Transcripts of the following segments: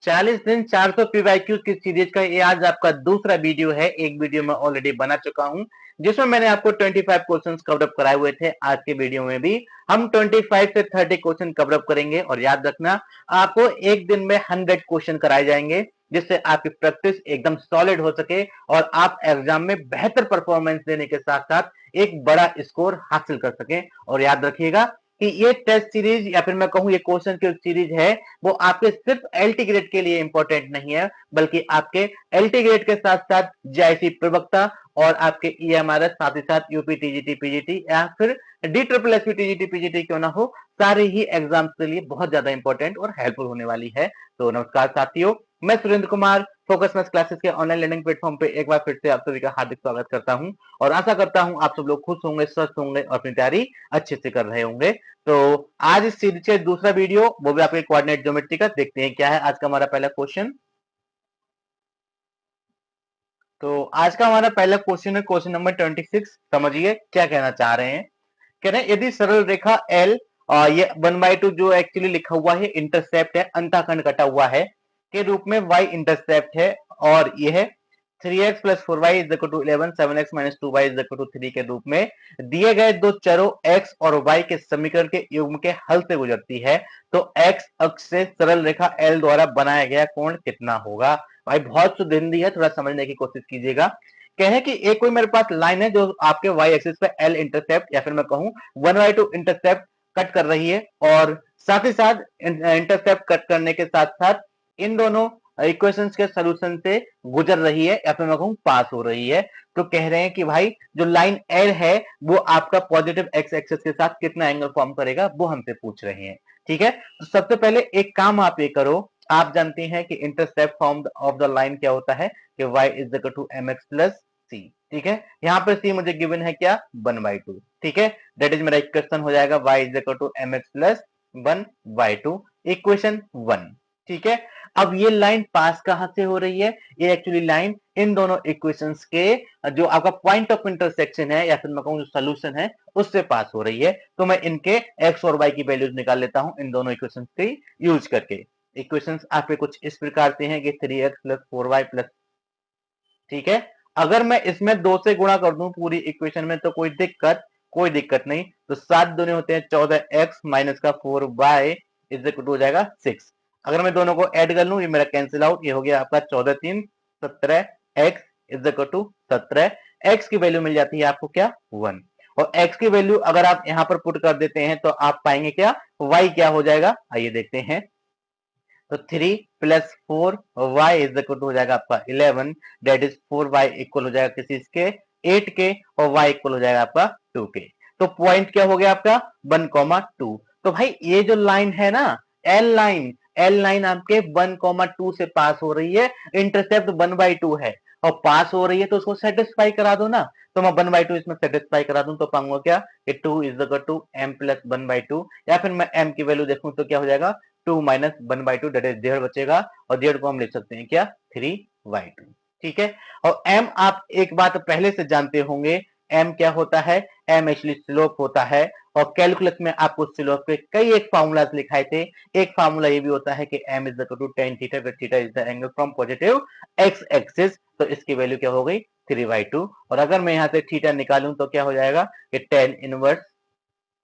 40 दिन 400 पीवाईक्यू की सीरीज का ये आज आपका दूसरा वीडियो है। एक वीडियो मैं ऑलरेडी बना चुका हूं जिसमें मैंने आपको 25 क्वेश्चंस कवर अप कराए हुए थे। आज के वीडियो में भी हम 25 से 30 क्वेश्चन कवर अप करेंगे और याद रखना आपको एक दिन में 100 क्वेश्चन कराए जाएंगे जिससे आपकी प्रैक्टिस एकदम सॉलिड हो सके और आप एग्जाम में बेहतर परफॉर्मेंस देने के साथ साथ एक बड़ा स्कोर हासिल कर सकें। और याद रखिएगा कि ये टेस्ट सीरीज या फिर मैं कहूं ये क्वेश्चन की सीरीज है वो आपके सिर्फ एलटी ग्रेड के लिए इंपॉर्टेंट नहीं है बल्कि आपके एलटी ग्रेड के साथ साथ जेआईसी प्रवक्ता और आपके ईएमआरएस साथ ही साथ यूपी टीजीटी पीजीटी या फिर D triple SP TGT PGT क्यों ना हो, सारे ही एग्जाम्स के लिए बहुत ज्यादा इंपॉर्टेंट और हेल्पफुल होने वाली है। तो नमस्कार साथियों, मैं Surendra Kumar focus maths classes के ऑनलाइन लर्निंग प्लेटफॉर्म पे एक बार फिर से आप सभी का हार्दिक स्वागत करता हूं और आशा करता हूं आप सब लोग खुश होंगे, स्वस्थ होंगे और अपनी तैयारी अच्छे से कर रहे होंगे। तो आज इस सीरीज का दूसरा वीडियो वो भी आपके कोऑर्डिनेट ज्योमेट्री का, देखते हैं क्या है आज का हमारा पहला क्वेश्चन। तो आज का हमारा पहला क्वेश्चन है क्वेश्चन नंबर 26। समझिए क्या कहना चाह रहे हैं। कह रहे हैं यदि सरल रेखा एल और ये 1/2 जो एक्चुअली लिखा हुआ है इंटरसेप्ट है, अंतःखंड कटा हुआ है के रूप में y इंटरसेप्ट है और ये है 3x plus 4y is equal to 11, 7x minus 2y is equal to 3 के रूप में दिए गए दो चरों x और y के समीकरण के युग्म के हल से गुजरती है तो x अक्ष से सरल रेखा L द्वारा बनाया गया कोण कितना होगा। भाई बहुत शुद्ध हिंदी है, थोड़ा समझने की कोशिश कीजिएगा। कहे कि एक कोई मेरे पास लाइन है जो आपके y एक्सिस पे L इंटरसेप्ट या फिर मैं कहूं 1/2 इंटरसेप्ट कट कर रही है और साथ ही साथ इंटरसेप्ट कट करने के साथ साथ इन दोनों इक्वेशंस के सॉल्यूशन से गुजर रही है या फिर मैं कहूं पास हो रही है। तो कह रहे हैं कि भाई जो लाइन एल है वो आपका पॉजिटिव एक्स एक्सिस के साथ कितना एंगल फॉर्म करेगा वो हमसे पूछ रहे हैं। ठीक है, तो सबसे पहले एक काम आप ये करो, आप जानते हैं कि intercept form of the line क्या होता है कि y is equal to M x plus c. ठीक है, यहाँ पर सी मुझे गिवन है क्या 1/2। ठीक है, दैट इज मेरा इक्वेशन हो जाएगा y is equal to M x plus 1/2, equation 1। ठीक है, अब ये लाइन पास कहां से हो रही है, ये एक्चुअली लाइन इन दोनों इक्वेशंस के जो आपका पॉइंट ऑफ इंटरसेक्शन है या फिर मैं कहूं जो सोल्यूशन है उससे पास हो रही है। तो मैं इनके x और y की वैल्यूज निकाल लेता हूं इन दोनों इक्वेशंस के यूज करके। इक्वेशंस आपके कुछ इस प्रकार से हैं कि 3x प्लस 4y प्लस, ठीक है, अगर मैं इसमें 2 से गुणा कर दूं पूरी इक्वेशन में तो कोई दिक्कत नहीं। तो 7 दूने होते हैं 14x माइनस का 4y इज इक्वल टू हो जाएगा 6। अगर मैं दोनों को ऐड कर लूं ये मेरा कैंसिल आउट, ये हो गया आपका 14 3 17 x is equal to 17। x की वैल्यू मिल जाती है आपको क्या 1 और x की वैल्यू अगर आप यहां पर पुट कर देते हैं तो आप पाएंगे क्या y क्या हो जाएगा, आइए देखते हैं। तो 3 plus 4y is equal to हो जाएगा आपका 11, दैट इज 4y इक्वल हो जाएगा किसी इसके 8 के और y इक्वल हो जाएगा आपका 2 के। तो पॉइंट क्या हो गया आपका 1,2। तो भाई ये जो लाइन है ना एल लाइन आपके 1,2 से पास हो रही है, इंटरसेप्ट 1/2 है और पास हो रही है तो उसको सेटिस्फाई करा दो ना। तो मैं 1/2 इसमें सेटिस्फाई करा दूं तो पाऊंगा क्या कि 2 is equal to m plus 1/2 या फिर मैं m की वैल्यू देखूं तो क्या हो जाएगा 2 माइनस 1/2 दैट इज 1.5 बचेगा और 1.5 को हम लिख सकते हैं क्या 3/2। ठीक है, और m आप एक बात पहले से जानते होंगे, m क्या होता है, m एक्चुअली स्लोप होता है और कैलकुलस में आपको स्लोप के कई एक फार्मूलाज लिखाए थे। एक फार्मूला ये भी होता है कि m is equal to tan theta where theta is the angle from positive x axis. तो इसकी वैल्यू क्या हो गई 3/2 और अगर मैं यहां से थीटा निकालूं तो क्या हो जाएगा कि tan इनवर्स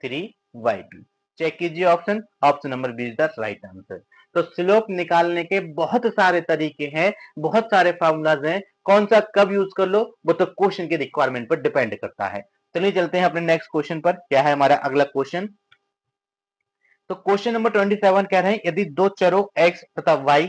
3/2। चेक कीजिए option, option number B is the right answer. तो स्लोप निकालने के बहुत सारे तरीके हैं, बहुत सारे फार्मूलाज हैं, कौन सा कब यूज कर लो वो तो क्वेश्चन के रिक्वायरमेंट पर डिपेंड करता है। चलिए चलते हैं अपने नेक्स्ट क्वेश्चन पर। क्या है हमारा अगला क्वेश्चन। तो क्वेश्चन नंबर 27 कह रहे हैं यदि दो चरों x तथा y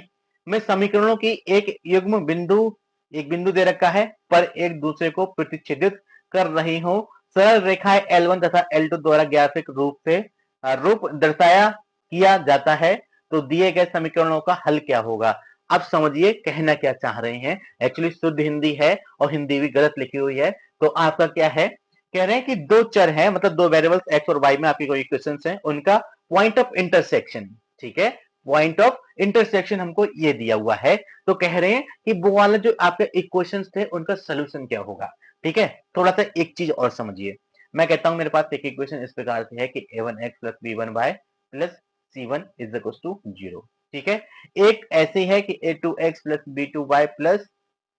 में समीकरणों की एक बिंदु दे रखा है पर एक दूसरे को प्रतिच्छेदित कर रही हो, सरल रेखाएं L1 तथा L2 द्वारा ग्राफिक रूप दर्शाया किया जाता है तो दिए गए समीकरणों का हल क्या होगा। अब समझिए कहना क्या चाह रहे हैं, एक्चुअली शुद्ध हिंदी है और हिंदी भी गलत लिखी हुई है। तो आपका क्या है, कह रहे हैं कि दो चर हैं मतलब दो वेरिएबल्स x और y में आपकी कोई इक्वेशंस हैं, उनका पॉइंट ऑफ इंटरसेक्शन, ठीक है, पॉइंट ऑफ इंटरसेक्शन हमको ये दिया हुआ है। तो कह रहे हैं कि वो वाला जो आपके इक्वेशंस थे उनका सोल्यूशन क्या होगा। ठीक है, थोड़ा सा एक चीज और समझिए। मैं कहता हूं मेरे पास एक इक्वेशन इस प्रकार से है कि a1x plus b1y plus c1 is equal to 0। ठीक है। एक ऐसी है कि a2x plus b2y plus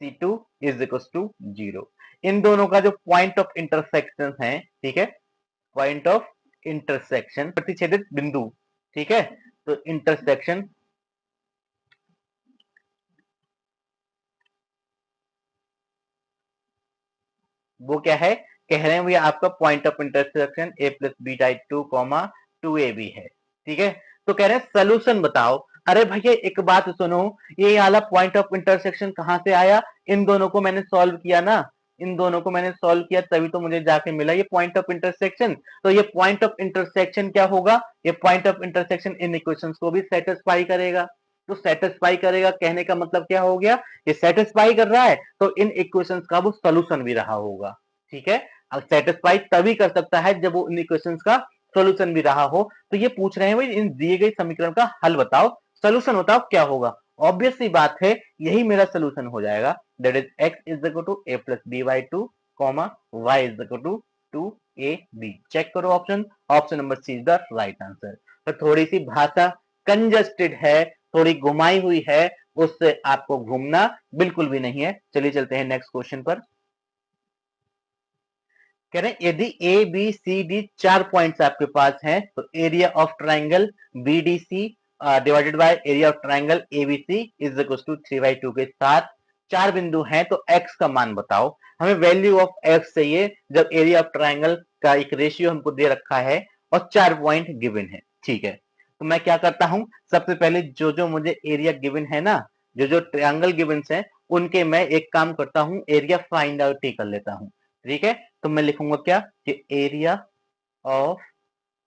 c2 is equal to 0। इन दोनों का जो पॉइंट ऑफ इंटरसेक्शन है, ठीक है, पॉइंट ऑफ इंटरसेक्शन प्रतिच्छेदित बिंदु, ठीक है, तो इंटरसेक्शन वो क्या है, कह रहे हैं भैया आपका point of intersection a plus B by two comma two A B है, ठीक है। तो कह रहे हैं सोल्यूशन बताओ। अरे भैया एक बात सुनो, ये वाला पॉइंट ऑफ इंटरसेक्शन कहां से आया, इन दोनों को मैंने सॉल्व किया ना, इन दोनों को मैंने सॉल्व किया तभी तो मुझे जाके मिला ये पॉइंट ऑफ इंटरसेक्शन। तो ये पॉइंट ऑफ इंटरसेक्शन क्या होगा, ये point of intersection in equations को भी सेटिस्फाई करेगा। तो सेटिस्फाई करेगा कहने का मतलब क्या हो गया, ये सेटिस्फाई कर रहा है तो इन इक्वेशंस का वो सोल्यूशन भी रहा होगा, ठीक है। अब सेटिस्फाई तभी कर सकता है जब वो इन इक्वेशंस का सोल्यूशन भी रहा हो। तो ये पूछ रहे हैं भाई इन दिए गए समीकरण का हल बताओ, सोल्यूशन बताओ क्या होगा। ऑब्वियस सी बात है यही मेरा सोल्यूशन हो जाएगा, that is x is equal to a plus B by two comma y is equal to two A b. Check करो option, option number C is the right answer. तो थोड़ी सी भाषा कंजस्टेड है, थोड़ी घुमाई हुई है, उससे आपको घूमना बिल्कुल भी नहीं है। चलिए चलते हैं नेक्स्ट क्वेश्चन पर। कह रहे हैं यदि ए बी सी डी चार पॉइंट्स आपके पास हैं तो area of triangle B D C divided by area of triangle A B C is equal to 3/2 के साथ चार बिंदु हैं, तो एक्स का मान बताओ। हमें वैल्यू ऑफ एक्स चाहिए जब एरिया ऑफ ट्राइंगल का एक रेशियो हमको दे रखा है और चार पॉइंट गिवन है, ठीक है। तो मैं क्या करता हूं, सबसे पहले जो जो मुझे एरिया गिवन है ना, जो जो ट्रायंगल गिवन है उनके मैं एक काम करता हूं, एरिया फाइंड आउट ही कर लेता हूं, ठीक है। तो मैं लिखूंगा क्या कि area of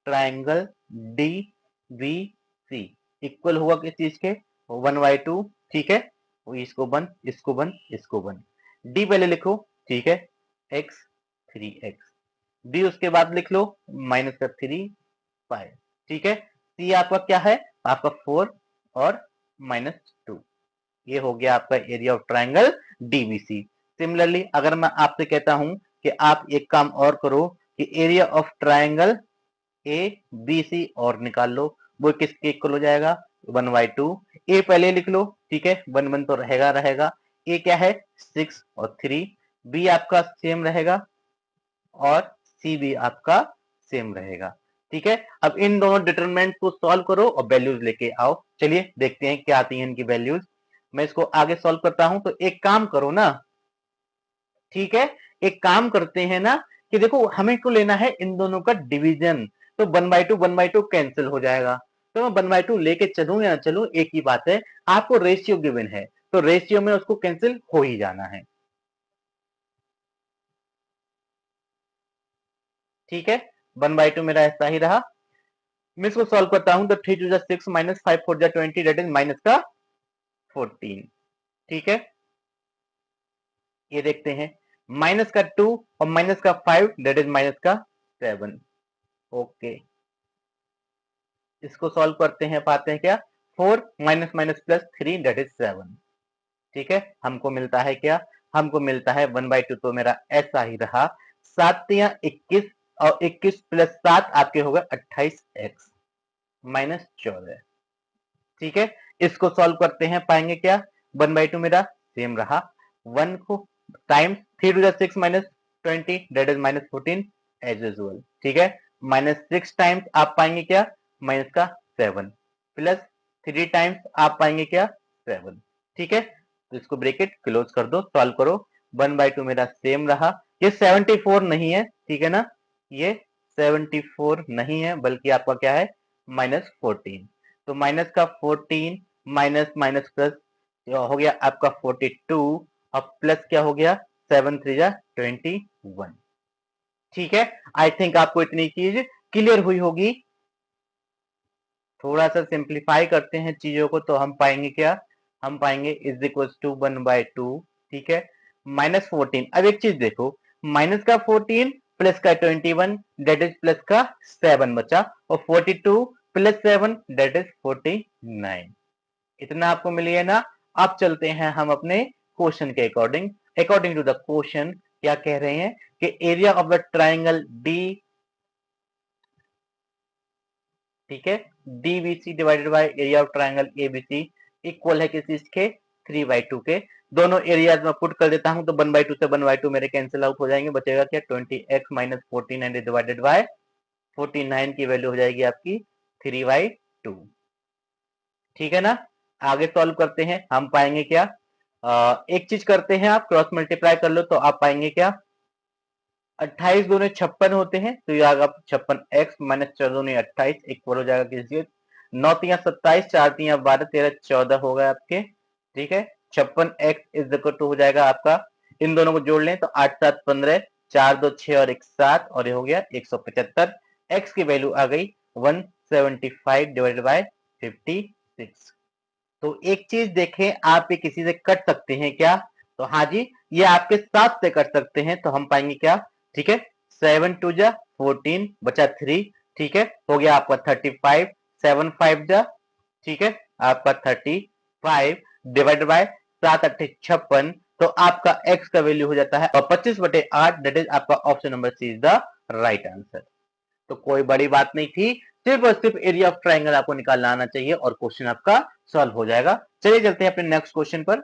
triangle D B C equal होगा किस चीज के, 1/2, ठीक है। इसको बन, इसको बन, इसको बन। डी पहले लिखो, ठीक है, एक्स 3x, डी उसके बाद लिख लो माइनस का 3 पाई, ठीक है। सी आपका क्या है, आपका 4 और -2, ये हो गया आपका area of triangle DBC. Similarly अगर मैं आपसे कहता हूं कि आप एक काम और करो कि area of triangle A B C और निकाल लो, वो किसके इक्वल हो जाएगा, 1/2। ए पहले लिख लो, ठीक है, 1 तो रहेगा रहेगा। ए क्या है, 6 और 3। बी आपका सेम रहेगा और सी भी आपका सेम रहेगा, ठीक है। अब इन दोनों डिटरमिनेंट को सॉल्व करो और वैल्यूज लेके आओ। चलिए देखते हैं क्या आती है इनकी वैल्यूज। मैं इसको आगे सॉल्व करता हूं, तो एक काम करो ना, ठीक है, एक काम करते हैं ना कि देखो हमें को लेना है इन दोनों का डिवीजन। तो 1/2 कैंसिल हो जाएगा। तो मैं 1/2 लेके चलूं या ना चलूं एक ही बात है, आपको रेशियो गिवन है तो रेशियो में उसको कैंसिल हो ही जाना है, ठीक है। 1/2 मेरा ऐसा ही रहा। मैं इसको सॉल्व करता हूं तो 3 2 6 माइनस 5 4 20 दैट इज माइनस का 14, ठीक है। ये देखते हैं माइनस का 2 और माइनस का 5 दैट इज माइनस का 7, ओके। इसको सॉल्व करते हैं, पाते हैं क्या, 4 minus minus plus 3 that is 7, ठीक है। हमको मिलता है क्या, हमको मिलता है 1/2, तो मेरा ऐसा ही रहा। 7 या 21 और 21 प्लस 7 आपके हो गए 28x माइनस 14, ठीक है। इसको सॉल्व करते हैं, पाएंगे क्या, 1/2 मेरा सेम रहा, 1 को times 3 to 6 minus 20 that is minus 14 as usual, ठीक है। -6 टाइम्स आप पाएंगे क्या, माइनस का 7 प्लस 3 टाइम्स आप पाएंगे क्या, 7, ठीक है। तो इसको ब्रैकेट क्लोज कर दो, सॉल्व करो। 1/2 मेरा सेम रहा, ये 74 नहीं है, ठीक है ना, ये 74 नहीं है बल्कि आपका क्या है, -14। तो माइनस का 14 माइनस माइनस प्लस हो गया आपका 42 और प्लस क्या हो गया, 7 3 जा 21, ठीक है। आई थिंक आपको इतनी चीज क्लियर हुई होगी। थोड़ा सा सिंप्लीफाई करते हैं चीजों को तो हम पाएंगे क्या, हम पाएंगे इज इक्वल टू 1/2, ठीक है, -14। अब एक चीज देखो, माइनस का 14 प्लस का 21 डेट इज प्लस का 7 बचा और 42 प्लस 7 डेट इज 49, इतना आपको मिली है ना। अब चलते हैं हम अपने क्वेश्चन के अकॉर्डिंग। अकॉर्डिंग टू द क्वेश्चन क्या कह रहे हैं कि area of the triangle D ठीक है। DBC divided by area of triangle ABC equal है किस चीज के, 3/2 के। दोनों एरियाज में पुट कर देता हूं तो 1/2 से 1/2 मेरे कैंसिल आउट हो जाएंगे, बचेगा क्या 20x माइनस 14 डिवाइडेड बाय 49 की वैल्यू हो जाएगी आपकी 3/2। ठीक है ना। आगे सॉल्व करते हैं, हम पाएंगे क्या, एक चीज करते हैं, आप क्रॉस मल्टीप्लाई कर लो तो आप पाएंगे क्या, 28 दूनी 56 होते हैं तो ये आएगा 56x माइनस 4 दूनी 28 इक्वल हो जाएगा किसके, 9 तिया 27, 4 तिया 12, 13 14 हो गए आपके। ठीक है, 56x इज इक्वल टू हो जाएगा आपका, इन दोनों को जोड़ लें तो 8 7 15, 4 2 6 और 1 7 और ये हो गया 175। x की वैल्यू आ गई 175 डिवाइडेड बाय 56। तो एक चीज देखें, आप ये किसी से कट सकते हैं क्या, तो हाँ जी ये आपके 7 से कट सकते हैं, तो हम पाएंगे क्या, ठीक है 7 2 जा 14 बचा 3, ठीक है हो गया आपका 35, 7 5 जा, ठीक है आपका 35 डिवाइड बाय 7 8 56, तो आपका x का वैल्यू हो जाता है 25/8, दैट इज आपका option number C is the right answer. तो कोई बड़ी बात नहीं थी, सिर्फ और सिर्फ एरिया ऑफ ट्राइंगल आपको निकालना आना चाहिए और क्वेश्चन आपका सॉल्व हो जाएगा। चलिए चलते हैं अपने नेक्स्ट क्वेश्चन पर।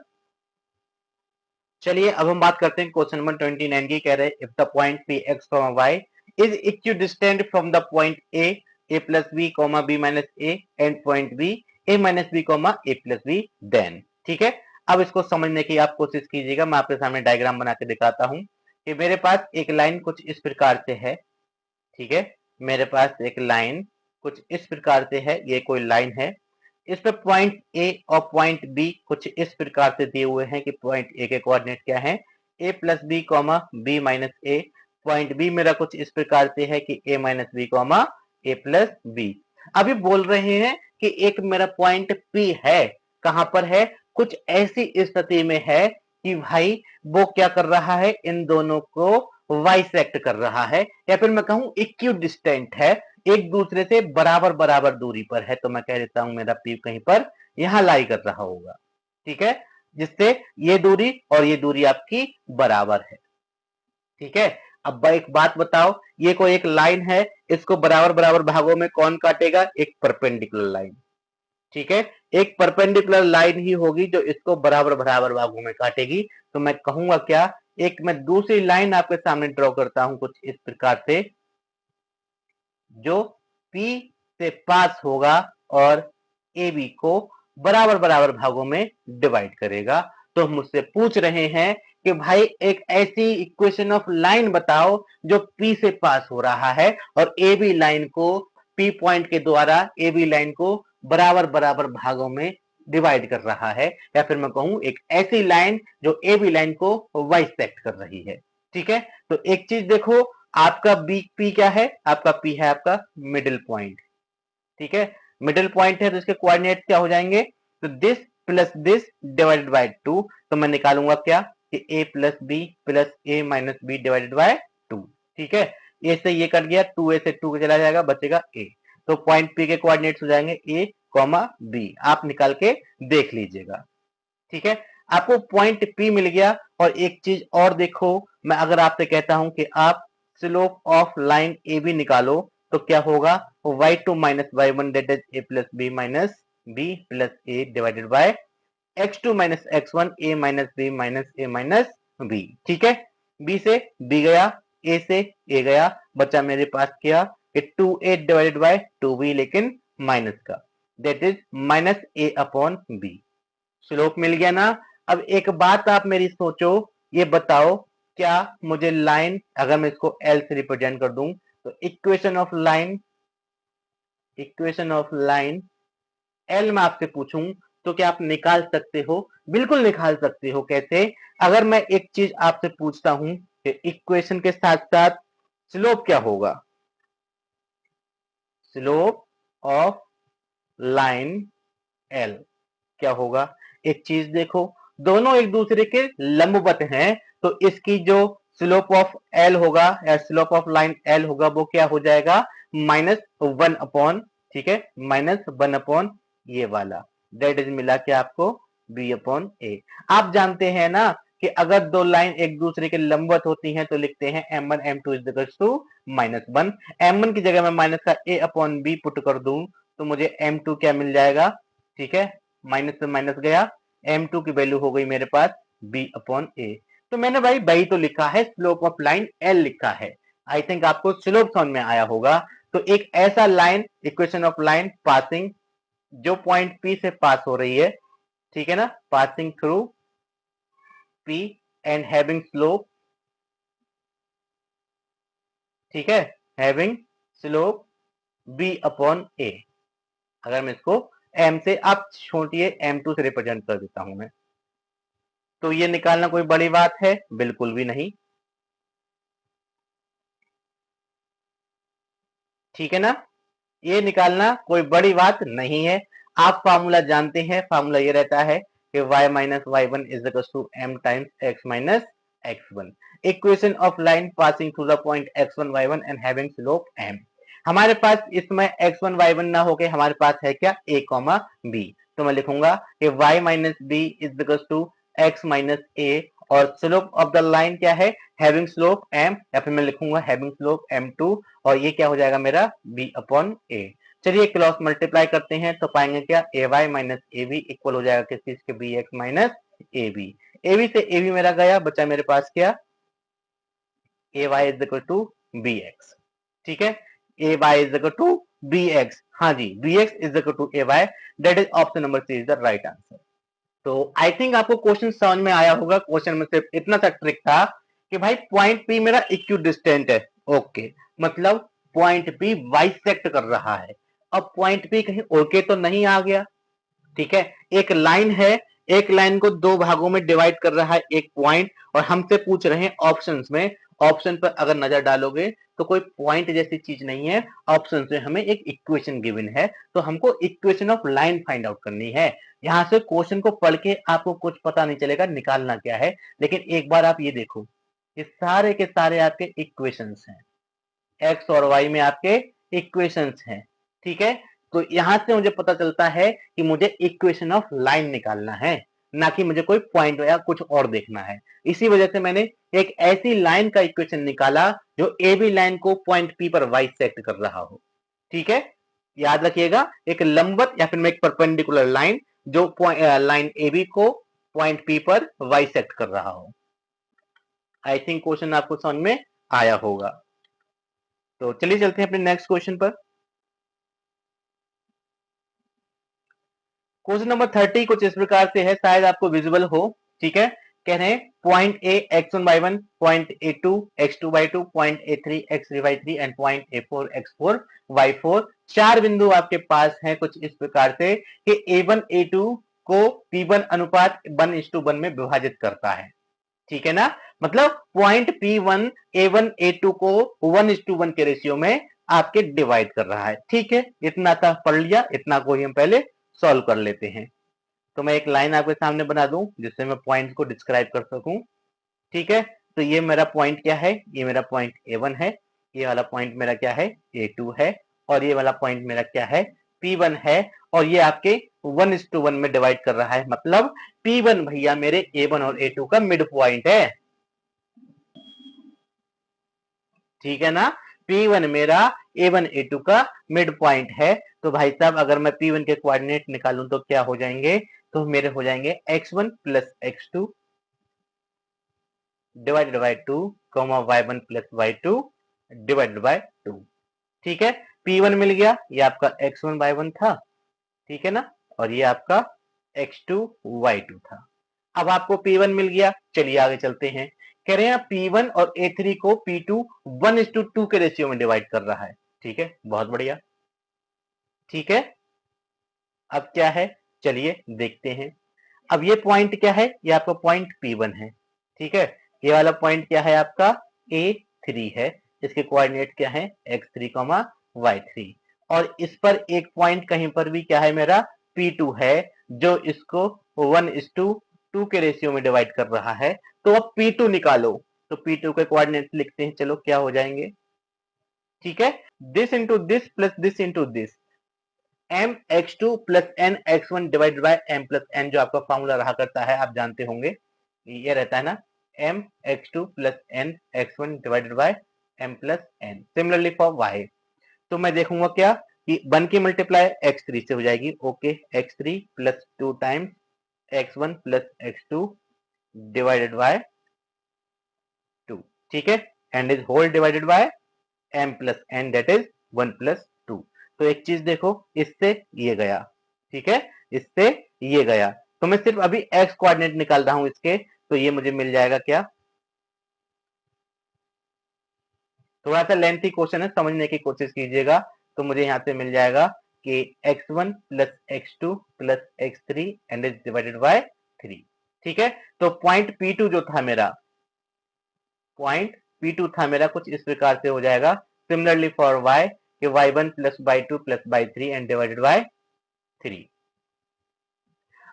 चलिए अब हम बात करते हैं क्वेश्चन नंबर 29 की, कह रहे हैं if the point P X Y is equidistant from the point A plus B comma B minus A and point B A minus B comma A plus B, then ठीक है। अब इसको समझने की आप कोशिश कीजिएगा, मैं आपके सामने डायग्राम बना के दिखाता हूं कि मेरे पास एक लाइन कुछ इस प्रकार से है, ठीक है मेरे पास एक लाइन कुछ इस प्रकार से है, ये कोई लाइन है, इस पे पॉइंट ए और पॉइंट बी कुछ इस प्रकार से दिए हुए हैं कि पॉइंट ए के कोऑर्डिनेट क्या है, a plus B comma B minus a, point b मेरा कुछ इस प्रकार से है कि a minus B comma A plus b. अभी बोल रहे हैं कि एक मेरा पॉइंट पी है, कहां पर है, कुछ ऐसी स्थिति में है कि भाई वो क्या कर रहा है, इन दोनों को वाइसेक्ट कर रहा है, या फिर मैं कहूं इक्विडिस्टेंट है, एक दूसरे से बराबर बराबर दूरी पर है, तो मैं कह देता हूं मेरा पी कहीं पर यहां लाई कर रहा होगा, ठीक है जिससे ये दूरी और ये दूरी आपकी बराबर है। ठीक है, अब एक बात बताओ, ये कोई एक लाइन है, इसको बराबर बराबर भागों में कौन काटेगा, एक परपेंडिकुलर लाइन, ठीक है एक परपेंडिकुलर लाइन ही होगी जो इसको बराबर बराबर भागों में काटेगी। तो मैं कहूंगा क्या, एक मैं दूसरी लाइन आपके सामने ड्रॉ करता हूं कुछ इस प्रकार से, जो P से पास होगा और AB को बराबर बराबर भागों में डिवाइड करेगा। तो हम मुझसे पूछ रहे हैं कि भाई एक ऐसी इक्वेशन ऑफ लाइन बताओ जो P से पास हो रहा है और AB लाइन को P पॉइंट के द्वारा AB लाइन को बराबर बराबर भागों में डिवाइड कर रहा है, या फिर मैं कहूं एक ऐसी लाइन जो AB लाइन को बाइसेक्ट कर रही है। ठीक है, तो एक चीज देखो, आपका बी पी क्या है, आपका पी है आपका मिडिल पॉइंट, ठीक है मिडिल पॉइंट है तो इसके कोऑर्डिनेट क्या हो जाएंगे, तो this plus this divided by 2, तो मैं निकालूंगा क्या कि a plus B plus A minus B divided by 2। ठीक है, ए से ये कट गया, 2a से 2 चला जाएगा, बचेगा a, तो पॉइंट p के कोऑर्डिनेट्स हो जाएंगे a कॉमा बी, आप निकाल के देख लीजिएगा। ठीक है, आपको पॉइंट P मिल गया। और एक चीज और देखो, मैं अगर आपसे कहता हूं कि आप slope of line A B निकालो तो क्या होगा, y2 minus y1 that is a plus B minus B plus A divided by x2 minus x1 a minus B minus A minus B. ठीक है, b से b गया, a से a गया, बचा मेरे पास क्या कि 2a डिवाइडेड बाय 2b, लेकिन माइनस का, that is minus a upon b। Slope मिल गया ना। अब एक बात आप मेरी सोचो, ये बताओ क्या मुझे लाइन, अगर मैं इसको L से रिप्रेजेंट कर दूं तो equation of line, equation of line L में आपसे पूछूं तो क्या आप निकाल सकते हो, बिल्कुल निकाल सकते हो। कैसे, अगर मैं एक चीज आपसे पूछता हूं कि इक्वेशन के साथ साथ स्लोप क्या होगा, स्लोप ऑफ लाइन L क्या होगा, एक चीज देखो, दोनों एक दूसरे के लंबवत हैं, तो इसकी जो स्लोप ऑफ एल होगा या स्लोप ऑफ लाइन एल होगा वो क्या हो जाएगा, -1 अपॉन, ठीक है -1 अपॉन ये वाला, दैट इज मिला के आपको बी अपॉन ए। आप जानते हैं ना कि अगर दो लाइन एक दूसरे के लंबवत होती हैं तो लिखते हैं m1 m2 is equal to -1। m1 की जगह मैं माइनस का a अपॉन b पुट कर दूं तो मुझे m2 क्या मिल जाएगा, ठीक है, माइनस से माइनस गया, m2 की वैल्यू हो गई मेरे पास b अपॉन a। तो मैंने भाई वही तो लिखा है, स्लोप ऑफ लाइन l लिखा है। आई थिंक आपको स्लोप समझ में आया होगा। तो एक ऐसा line, equation of line passing, जो पॉइंट P से पास हो रही है, ठीक है ना, passing through P and having slope, ठीक है, having slope b upon a। अगर मैं इसको m से, आप छोटिए m2 से रिप्रेजेंट कर देता हूं मैं, तो ये निकालना कोई बड़ी बात है, बिल्कुल भी नहीं, ठीक है ना, ये निकालना कोई बड़ी बात नहीं है। आप फार्मूला जानते हैं, फार्मूला ये रहता है कि y minus Y one is equal to m times x minus x1, equation of line passing through the point x1 y1 and having slope m। हमारे पास इसमें x1 y1 ना होके हमारे पास है क्या, a कॉमा b। तो मैं लिखूंगा कि y minus b is equal to x minus a, और स्लोप ऑफ द लाइन क्या है, हैविंग स्लोप m, या फिर मैं लिखूंगा हैविंग स्लोप m2, और ये क्या हो जाएगा मेरा b अपॉन a। चलिए क्रॉस मल्टीप्लाई करते हैं तो पाएंगे क्या, a y minus A b equal हो जाएगा किस चीज के, b x minus A b. A B से ए बी मेरा गया, बचा मेरे पास क्या, a y is equal to b x, ठीक है, a y is equal to b x, हाँ जी, b x is equal to a y, that is option number C is the right answer. तो आई थिंक आपको question समझ में आया होगा। क्वेश्चन में सिर्फ इतना सा ट्रिक था कि भाई पॉइंट पी मेरा इक्यू डिस्टेंट है, ओके, मतलब पॉइंट पी बाइसेक्ट कर रहा है। अब पॉइंट पी कहीं उड़ के तो नहीं आ गया, ठीक है, एक लाइन है, एक लाइन को दो भागों में डिवाइड कर रहा है एक पॉइंट, और हमसे पूछ रहे हैं ऑप्शंस में, ऑप्शन पर अगर नजर डालोगे तो कोई पॉइंट जैसी चीज नहीं है, ऑप्शन से हमें एक इक्वेशन गिवन है, तो हमको equation of line find out करनी है। यहां से क्वेश्चन को पढ़ के आपको कुछ पता नहीं चलेगा निकालना क्या है, लेकिन एक बार आप ये देखो, ये सारे के सारे आपके इक्वेशंस हैं, एक्स और वाई में आपके इक्वेशंस हैं, ठीक है। तो यहां से मुझे पता चलता है कि मुझे इक्वेशन ऑफ लाइन निकालना है, ना कि मुझे कोई पॉइंट या कुछ और देखना है। इसी वजह से मैंने एक ऐसी लाइन का इक्वेशन निकाला जो ए बी लाइन को पॉइंट पी पर बाइसेक्ट कर रहा हो, ठीक है। याद रखिएगा, एक लंबवत या फिर मैं एक परपेंडिकुलर लाइन जो लाइन ए बी को पॉइंट पी पर बाइसेक्ट कर रहा हो। आई थिंक क्वेश्चन आपको समझ में आया होगा। तो चलिए चलते हैं अपने नेक्स्ट क्वेश्चन पर। क्वेश्चन नंबर 30 कुछ इस प्रकार से है, शायद आपको विजिबल हो, ठीक है। कह रहे हैं point A x1 y1, point a2 x2 y2, point a3 x3 y3 and point a4 x4 y4। चार बिंदु आपके पास हैं कुछ इस प्रकार से कि a1 a2 को p1 अनुपात 1:1 में विभाजित करता है, ठीक है ना, मतलब पॉइंट P1 A1 A2 को 1:1 के रेशियो में आपके डिवाइड कर रहा है, ठीक है। इतना था पढ़ लिया, इतना को ही हम पहले सॉल्व कर लेते हैं। तो मैं एक लाइन आपके सामने बना दूं जिससे मैं पॉइंट को डिस्क्राइब कर सकूं, ठीक है। तो ये मेरा पॉइंट क्या है, ये मेरा पॉइंट A1 है, ये वाला पॉइंट मेरा क्या है, A2 है, और ये वाला पॉइंट मेरा क्या है, P1 है, और ये आपके 1:1 में डिवाइड कर रहा है, मतलब P1 भैया मेरे A1 और A2 का मिड पॉइंट है, ठीक है ना। P1 मेरा A1 A2 का मिड पॉइंट है। तो भाई साहब अगर मैं P1 के कोऑर्डिनेट निकालूं तो क्या हो जाएंगे, तो मेरे हो जाएंगे x1 plus x2 divided by 2 comma y1 plus y2 divided by 2, ठीक है। P1 मिल गया, ये आपका x1 y1 था, ठीक है ना, और ये आपका x2 y2 था। अब आपको P1 मिल गया, चलिए आगे चलते हैं। कह रहे हैं P1 और A3 को P2 1:2 के रेशियो में डिवाइड कर रहा है, ठीक है, बहुत बढ़िया, ठीक है। अब क्या है, चलिए देखते हैं। अब ये पॉइंट क्या है, ये आपका पॉइंट P1 है, ठीक है। ये वाला पॉइंट क्या है आपका A3 है, इसके कोऑर्डिनेट क्या है x3 y3, और इस पर एक पॉइंट कहीं पर भी क्या है मेरा P2 है, जो इसको 1:2 के रेशियो में डिवाइड कर रहा है। तो अब P2 निकालो, तो P2 के कोऑर्डिनेट लिखते हैं, चलो क्या हो जाएंगे, ठीक है, this into this plus this into this, M X two plus N X one divide by M plus N, जो आपका फॉर्मूला रहा करता है आप जानते होंगे, ये रहता है ना, M X two plus N X one divided by m plus n। Similarly for y, तो मैं देखूंगा क्या कि 1 की मल्टीप्लाई x3 से हो जाएगी। Okay, x3 plus 2 times x1 plus x2 divided by 2, ठीक है, and is whole divided by m plus n, that is 1 plus 2। तो एक चीज देखो, इससे ये गया, ठीक है, इससे ये गया, तो मैं सिर्फ अभी x कोऑर्डिनेट निकाल रहा हूं इसके, तो ये मुझे मिल जाएगा क्या, थोड़ा सा लेंथी क्वेश्चन है, समझने की कोशिश कीजिएगा। तो मुझे यहाँ से मिल जाएगा कि x1 plus x2 plus x3 and is divided by 3, ठीक है। तो पॉइंट P2 जो था मेरा, पॉइंट P2 था मेरा कुछ इस प्रकार से हो जाएगा। सिमिलरली फॉर y, कि y1 plus y2 plus y3 and divided by 3।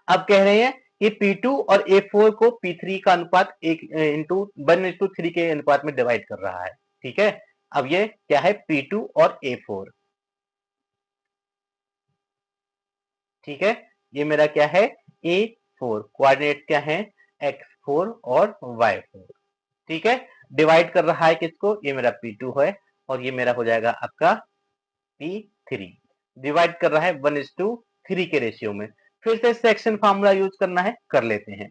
अब कह रहे हैं कि P2 और A4 को P3 का अनुपात 1:3 के अनुपात में डिवाइड कर रहा है, ठीक है। अब ये क्या है, P2 और A4, ठीक है, ये मेरा क्या है, A4, कोऑर्डिनेट क्या है, x4 और y4, ठीक है। डिवाइड कर रहा है किसको, ये मेरा P2 है, और ये मेरा हो जाएगा आपका P3। डिवाइड कर रहा है 1:3 के रेशियो में। फिर से सेक्शन फार्मूला यूज करना है, कर लेते हैं,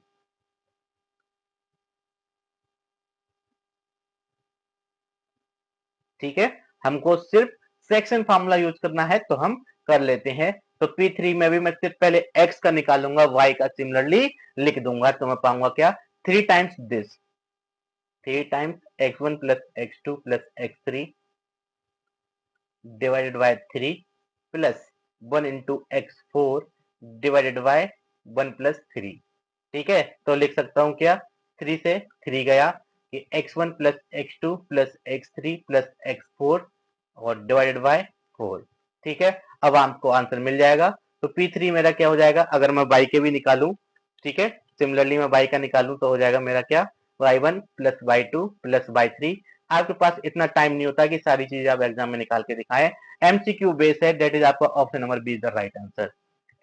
ठीक है। हमको सिर्फ सेक्शन फार्मूला यूज करना है, तो हम कर लेते हैं। तो P3 में भी मैं सिर्फ पहले x का निकालूंगा, y का सिमिलरली लिख दूंगा, तो मैं पाऊंगा क्या, 3 times this, 3 times x1 plus x2 plus x3 divided by 3 plus 1 into x4 divided bye 1 plus 3, ठीक है। तो लिख सकता हूं क्या, 3 से 3 गया, कि x1 plus x2 plus x3 plus x4 और डिवाइडेड बाय 4, ठीक है। अब आपको आंसर मिल जाएगा। तो P3 मेरा क्या हो जाएगा, अगर मैं y के भी निकालूं, ठीक है, सिमिलरली मैं y का निकालूं तो हो जाएगा मेरा क्या, y1 plus y2 plus y3। आपके पास इतना टाइम नहीं होता कि सारी चीजें आप एग्जाम में निकाल के दिखाएं, एमसीक्यू बेस है, दैट इज आपका option number B is the right answer.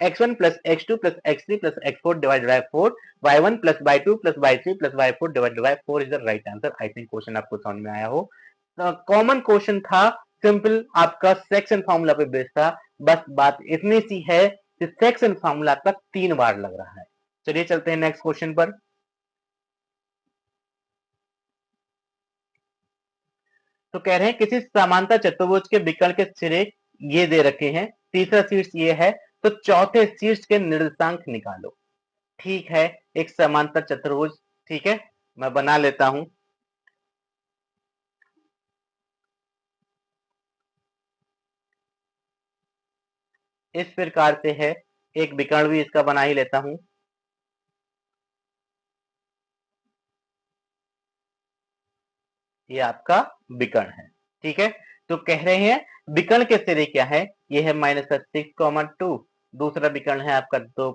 x1 plus x2 plus x3 plus x4 divided by 4, y1 plus y2 plus y3 plus y4 divided by 4 is the right answer. I think question आपको समझ में आया हो। Common question था, simple आपका section formula पे based था। बस बात इतनी सी है कि सेक्शन फार्मूला आपका 3 बार लग रहा है। चलिए चलते हैं नेक्स्ट क्वेश्चन पर। तो कह रहे हैं किसी समांतर चतुर्भुज के विकर्ण के सिरे ये दे रखे हैं, तीसरा शीर्ष ये है, तो चौथे शीर्ष के निर्देशांक निकालो। ठीक है, एक समांतर चतुर्भुज, ठीक है, मैं बना लेता हूं। इस प्रकार से है, एक विकर्ण भी इसका बना ही लेता हूं। ये आपका विकर्ण है, ठीक है। तो कह रहे हैं विकर्ण के सिरे क्या है, ये है -6,2, दूसरा विकर्ण है आपका 2,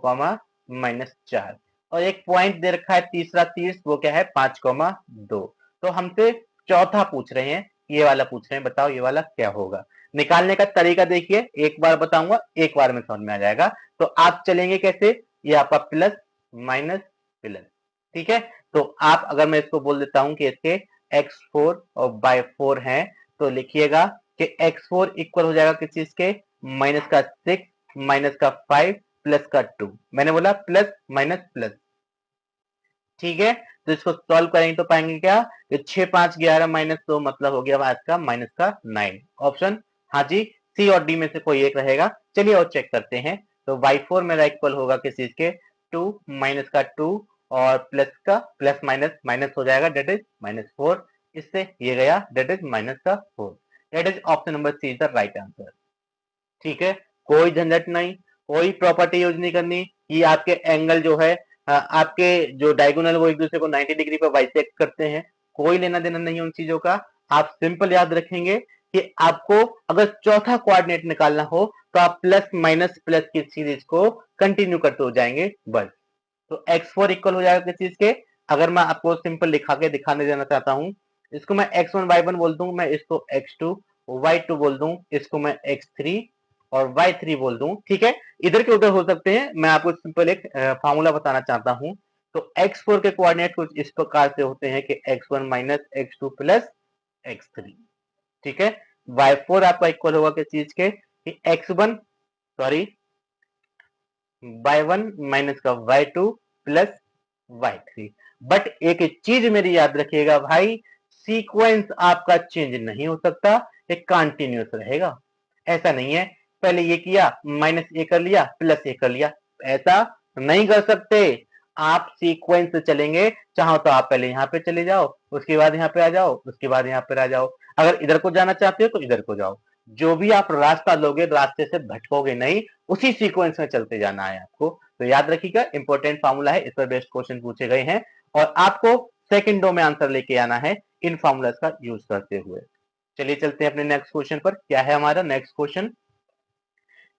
-4, और एक पॉइंट दे रखा है तीसरा शीर्ष, वो क्या है 5,2। तो हमसे चौथा पूछ रहे हैं, ये वाला पूछ रहे हैं, बताओ ये वाला क्या होगा। निकालने का तरीका देखिए, एक बार बताऊंगा, एक बार में समझ में आ जाएगा। तो आप चलेंगे कैसे, ये आपका प्लस माइनस प्लस, ठीक है। तो आप, अगर मैं इसको बोल देता हूं कि इसके x4 और y4 है, तो लिखिएगा कि x4 इक्वल हो जाएगा किस चीज के, -6 -5 प्लस का 2, मैंने बोला प्लस माइनस प्लस, ठीक है। तो इसको सॉल्व करेंगे तो पाएंगे क्या, 6 5 11 -2 मतलब हो गया आज का -9 ऑप्शन। हाँ जी, सी और डी में से कोई एक रहेगा। चलिए और चेक करते हैं। तो y4 मेरा इक्वल होगा किस चीज के, 2 माइनस का 2 और प्लस का प्लस माइनस माइनस हो जाएगा, डेट इज -4, इससे ये गया, that is -4, that is option number C is the right answer, ठीक है। कोई झंझट नहीं, कोई प्रॉपर्टी यूज नहीं करनी, ये आपके एंगल जो है, आपके जो डायगोनल वो एक दूसरे को 90 डिग्री पर बाइसेक्ट करते हैं, कोई लेना देना नहीं उन चीजों का। आप सिंपल याद रखेंगे कि आपको अगर चौथा कोऑर्डिनेट निकालना हो, तो आप प्लस माइनस प्लस की सीरीज को कंटिन्यू करते हो जाएंगे बस। तो x4 इक्वल हो जाएगा किस चीज के, अगर मैं आपको सिंपल लिखा के दिखाने देना चाहता हूं, इसको मैं x1 y1 बोल दूं, मैं इसको x2 y2 बोल दूं, इसको मैं x3 और y3 बोल दूं, ठीक है। इधर के उधर हो सकते हैं, मैं आपको सिंपल एक फार्मूला बताना चाहता हूं। तो x4 के कोऑर्डिनेट कुछ इस प्रकार से होते हैं कि x1 minus x2 plus x3, ठीक है। y4 आपका इक्वल होगा किस चीज के, x1 सॉरी y1 माइनस का y2 प्लस y3। बट एक चीज मेरी याद रखिएगा भाई, सीक्वेंस आपका चेंज नहीं हो सकता, एक कंटिन्यूअस रहेगा। ऐसा नहीं है पहले ये किया माइनस ए कर लिया प्लस ए कर लिया, ऐसा नहीं कर सकते। आप सीक्वेंस से चलेंगे, चाहो तो आप पहले यहाँ पे चले जाओ, उसके बाद यहाँ पे आ जाओ, उसके बाद यहाँ पे आ जाओ। अगर इधर को जाना चाहते हो तो इधर को जाओ, जो भी आप रास्ता लोगे रास्ते से भटकोगे नहीं, उसी सीक्वेंस में चलते जाना है आपको। तो याद रखिएगा, इंपॉर्टेंट फॉर्मूला है, इस पर बेस्ट क्वेश्चन पूछे गए हैं और आपको सेकंडों में आंसर लेके आना है इन फॉर्मूलाज का यूज करते हुए। चलिए चलते हैं अपने नेक्स्ट क्वेश्चन पर। क्या है हमारा नेक्स्ट क्वेश्चन,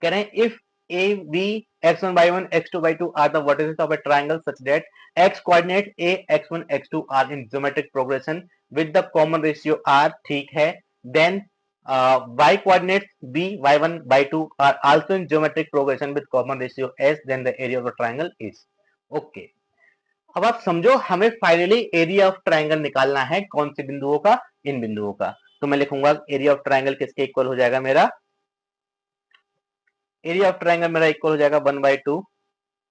कह रहे हैं if a b x1 y1 x2 y2 are the vertices of a triangle such that x coordinate a x1 x2 are in geometric progression with the common ratio r, ठीक है, then y coordinates b y1 y2 are also in geometric progression with common ratio s, then the area of the triangle is okay। अब आप समझो, हमें finally area of triangle निकालना है, कौन से बिंदुओं का, इन बिंदुओं का। तो मैं लिखूंगा एरिया ऑफ ट्राइंगल किसके इक्वल हो जाएगा, मेरा एरिया ऑफ ट्राइंगल मेरा इक्वल हो जाएगा 1/2,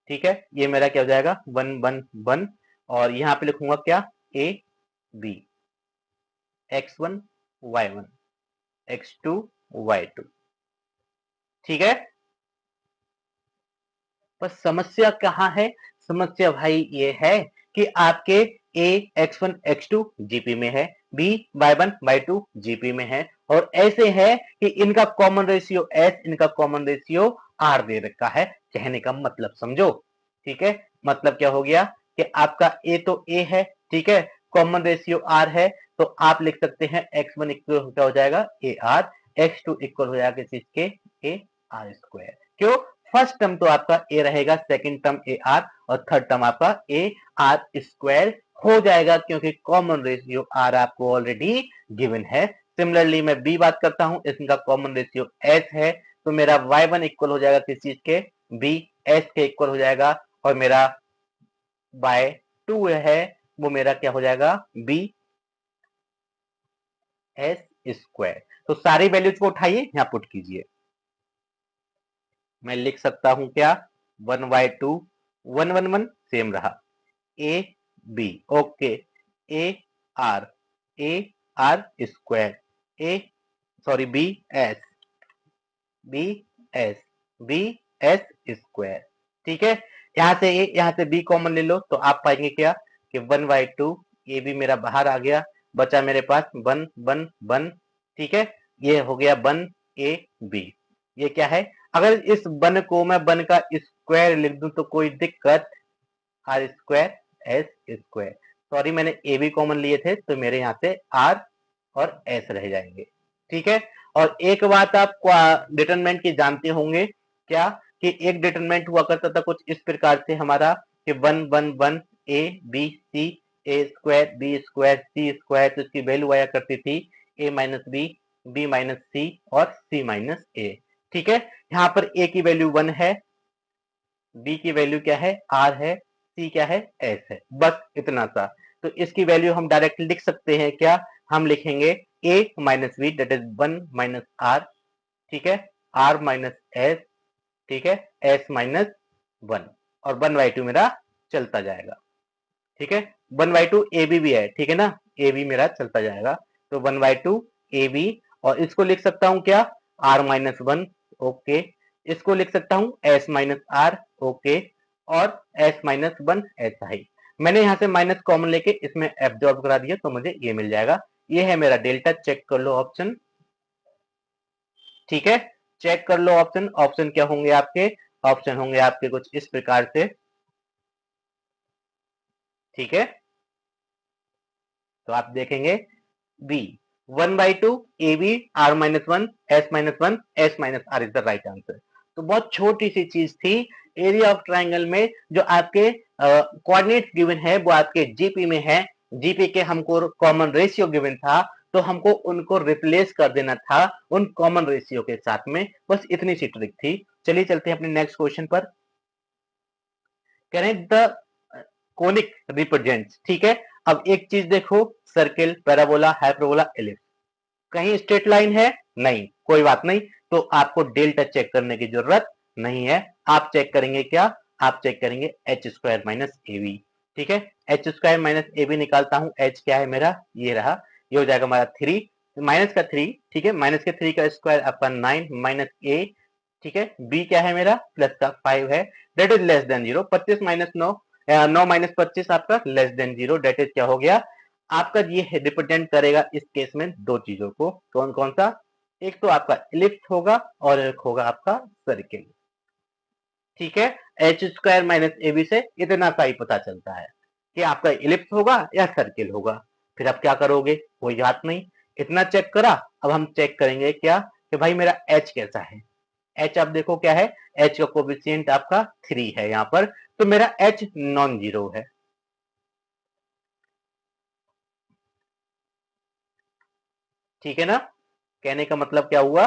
ठीक है। ये मेरा क्या हो जाएगा 1 1 1, और यहां पे लिखूंगा क्या, A B x1 y1 x2 y2, ठीक है। पर समस्या कहाँ है, समस्या भाई ये है कि आपके a x1 x2 जीपी में है, b y1 y2 जीपी में है, और ऐसे है कि इनका कॉमन रेशियो s, इनका कॉमन रेशियो r दे रखा है। कहने का मतलब समझो, ठीक है। मतलब क्या हो गया कि आपका a तो a है, ठीक है, कॉमन रेशियो r है, तो आप लिख सकते हैं x1 इक्वल क्या हो जाएगा a r, x2 इक्वल हो जाएगा किस के a r स्क्वायर। क्यों, फर्स्ट टर्म तो आपका ए रहेगा, सेकंड टर्म ए आर, और थर्ड टर्म आपका ए आर स्क्वायर हो जाएगा, क्योंकि कॉमन रेशियो आर आपको ऑलरेडी गिवन है। सिमिलरली मैं बी बात करता हूं, इसका कॉमन रेशियो एस है, तो मेरा y1 इक्वल हो जाएगा किस चीज के, बी एस के इक्वल हो जाएगा, और मेरा y2 है वो मेरा क्या हो जाएगा बी एस स्क्वायर। तो सारी वैल्यूज को उठाइए, यहां पुट कीजिए। मैं लिख सकता हूं क्या, 1/2 1 1 1 सेम रहा, A B okay, A R square, A sorry B S B S B S square, ठीक है। यहां से ए यहां से बी कॉमन ले लो, तो आप पाएंगे क्या कि 1/2, ए बी मेरा बाहर आ गया, बचा मेरे पास 1 1 1, ठीक है। ये हो गया 1 ए बी, ये क्या है, अगर इस वन को मैं वन का स्क्वायर लिख दूं तो कोई दिक्कत, R square S square, sorry मैंने ए बी कॉमन लिए थे, तो मेरे यहाँ से आर और एस रह जाएंगे, ठीक है। और एक बात आप डिटरमिनेंट की जानते होंगे क्या, कि एक डिटरमिनेंट हुआ करता था कुछ इस प्रकार से हमारा कि 1 1 1 A B C, A square B square C square, तो इसकी वैल्यू आया करती थी A minus B minus C और सी माइनस ए, ठीक है। यहाँ पर ए की वैल्यू 1 है, बी की वैल्यू क्या है आर है, सी क्या है एस है, बस इतना सा। तो इसकी वैल्यू हम डायरेक्ट लिख सकते हैं क्या, हम लिखेंगे a minus b that is 1 minus r, ठीक है, आर माइनस एस, ठीक है, एस माइनस 1, और 1/2 मेरा चलता जाएगा, ठीक है। 1/2 ए बी भी है, ठीक है ना, ए बी मेरा चलता जाएगा, तो 1/2 ए बी, और इसको लिख सकता हूं क्या, आर माइनस 1 ओके, इसको लिख सकता हूं एस माइनस आर ओके, और एस माइनस 1 ऐसा ही। मैंने यहां से माइनस कॉमन लेके इसमें एब्जॉर्ब करा दिया, तो मुझे ये मिल जाएगा, ये है मेरा डेल्टा, चेक कर लो ऑप्शन, ठीक है। चेक कर लो ऑप्शन, ऑप्शन क्या होंगे आपके, ऑप्शन होंगे आपके कुछ इस प्रकार से, ठीक है। तो आप देखेंगे B 1/2 A B R minus 1 S minus 1 S minus R is the right answer. तो बहुत छोटी सी चीज थी, एरिया ऑफ ट्राइंगल में जो आपके कोऑर्डिनेट्स गिवन है वो आपके जीपी में है, जीपी के हमको कॉमन रेशियो गिवन था, तो हमको उनको रिप्लेस कर देना था उन कॉमन रेशियो के साथ में, बस इतनी सी ट्रिक थी। चलिए चलते हैं अपने नेक्स्ट क्वेश्चन पर। कह रहे हैं द कोनिक रिप्रेजेंट्स, ठीक है। अब एक चीज देखो, सर्किल पैराबोला हाइपरबोला एलिप्स, कहीं स्ट्रेट लाइन है नहीं, कोई बात नहीं, तो आपको डेल्टा चेक करने की जरूरत नहीं है। आप चेक करेंगे क्या, आप चेक करेंगे H square minus A B. ठीक है, एच स्क्वायर माइनस ए बी निकालता हूं, एच क्या है मेरा, ये रहा, ये हो जाएगा हमारा 3 माइनस का 3, ठीक है, माइनस के 3 का स्क्वायर आपका 9 माइनस ए, ठीक है, बी क्या है मेरा प्लस का 5 है, that is less than 0, 25 minus 9, 9 minus 25 आपका लेस देन 0, डेट इज क्या हो गया आपका, ये रिप्रेजेंट करेगा इस केस में दो चीजों को, कौन कौन सा, एक तो आपका इलिप्स होगा और एक होगा आपका सर्किल। ठीक है, H square minus A B से इतना सा ही पता चलता है कि आपका इलिप्स होगा या सर्किल होगा। फिर आप क्या करोगे, कोई बात नहीं, इतना चेक करा, अब हम चेक करेंगे क्या कि भाई मेरा एच कैसा है। एच आप देखो क्या है, एच का कोफिशिएंट आपका 3 है यहाँ पर, तो मेरा एच नॉन जीरो है। ठीक है ना, कहने का मतलब क्या हुआ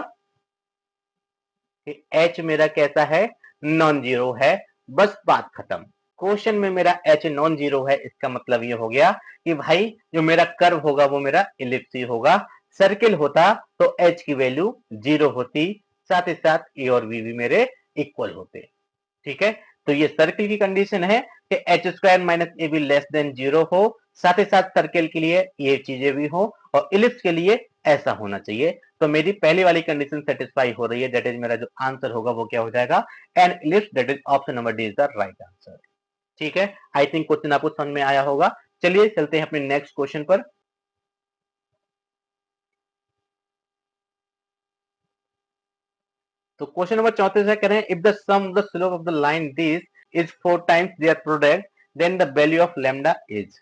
कि एच मेरा कैसा है, नॉन जीरो है, बस बात खत्म। क्वेश्चन में मेरा एच नॉन जीरो है, इसका मतलब ये हो गया कि भाई जो मेरा कर्व होगा वो मेरा इलिप्स ही होगा। सर्किल होता तो एच की वैल्यू जीरो होती, साथ ही साथ ए और बी भी मेरे इक्वल होते। ठीक है, तो ये सर्किल की कंडीशन है कि h square minus A be less than zero हो, साथ ही साथ सर्किल के लिए ये चीजें भी हो, और इलिप्स के लिए ऐसा होना चाहिए। तो मेरी पहली वाली कंडीशन सेटिस्फाई हो रही है, दैट इज मेरा जो आंसर होगा वो क्या हो जाएगा, and ellipse, that is option number D is the right answer. ठीक है, आई थिंक क्वेश्चन आपको समझ में आया होगा। चलिए चलते हैं अपने नेक्स्ट क्वेश्चन पर। तो क्वेश्चन नंबर 34 है, कह रहे हैं if the sum of the slope of the line this is 4 times their product then the value of lambda is.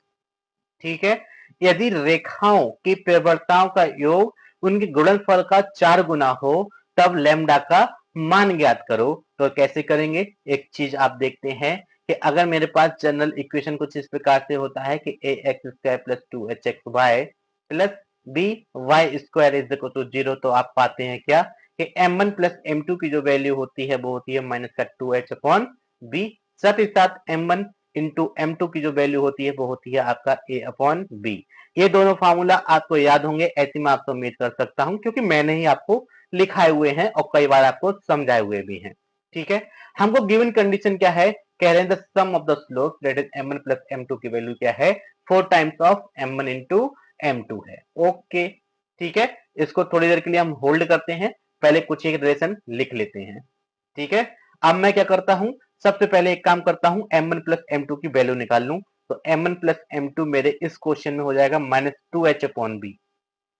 ठीक है, यदि रेखाओं की प्रवृत्ताओं का योग उनके गुणनफल का 4 गुना हो तब लैम्डा का मान ज्ञात करो। तो कैसे करेंगे, एक चीज आप देखते हैं कि अगर मेरे पास जनरल इक्वेशन कुछ इस प्रकार से होता है कि a x square plus 2 y plus B y square is equal to 0, तो आप पाते हैं क्या कि m1 प्लस m2 की जो वैल्यू होती है वो होती है माइनस का 2h अपॉन बी, साथ ही साथ m1 इंटू m2 की जो वैल्यू होती है वो होती है आपका a अपॉन बी। ये दोनों फार्मूला आपको याद होंगे, ऐसे मैं आपको उम्मीद कर सकता हूं क्योंकि मैंने ही आपको लिखाए हुए हैं और कई बार आपको समझाए हुए भी हैं। ठीक है, हमको गिवन कंडीशन क्या है, कह रहे हैं the sum of the slope that is m1 plus m2 की वैल्यू क्या है, 4 times of m1 into m2 है। ओके, ठीक है, इसको थोड़ी देर के लिए हम होल्ड करते हैं, पहले कुछ एक रिलेशन लिख लेते हैं। ठीक है, अब मैं क्या करता हूं, सबसे पहले एक काम करता हूं, m1 प्लस m2 की वैल्यू निकाल लूं। तो m1 प्लस m2 मेरे इस क्वेश्चन में हो जाएगा minus 2h upon B,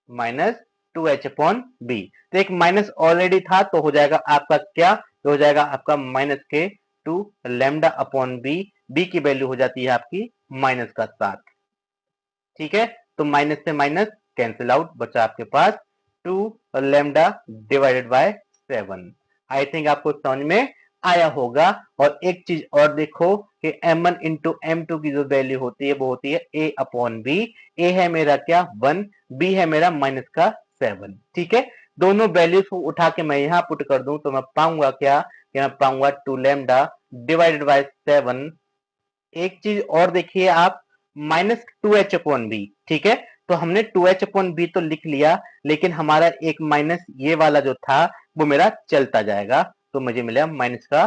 minus 2h upon B. तो एक माइनस ऑलरेडी था तो हो जाएगा आपका क्या, तो हो जाएगा आपका माइनस के 2 लैम्डा अपॉन बी, बी की वैल्यू हो जाती है आपकी माइनस का 7। ठीक है, तो माइनस से माइनस कैंसिल आउट, बचा आपके पास 2 lambda divided by 7। I think आपको समझ में आया होगा। और एक चीज और देखो कि m1 इंटू m2 की जो वैल्यू होती है वो होती है a अपॉन बी। a है मेरा क्या 1, b है मेरा माइनस का 7। ठीक है, दोनों वैल्यूज को उठा के मैं यहां पुट कर दूं तो मैं पाऊंगा क्या, कि मैं पाऊंगा 2 लैम्डा डिवाइडेड बाय 7। एक चीज और देखिए आप, माइनस 2h अपॉन बी। ठीक है, तो हमने 2h अपॉन बी तो लिख लिया, लेकिन हमारा एक माइनस ये वाला जो था वो मेरा चलता जाएगा, तो मुझे मिला माइनस का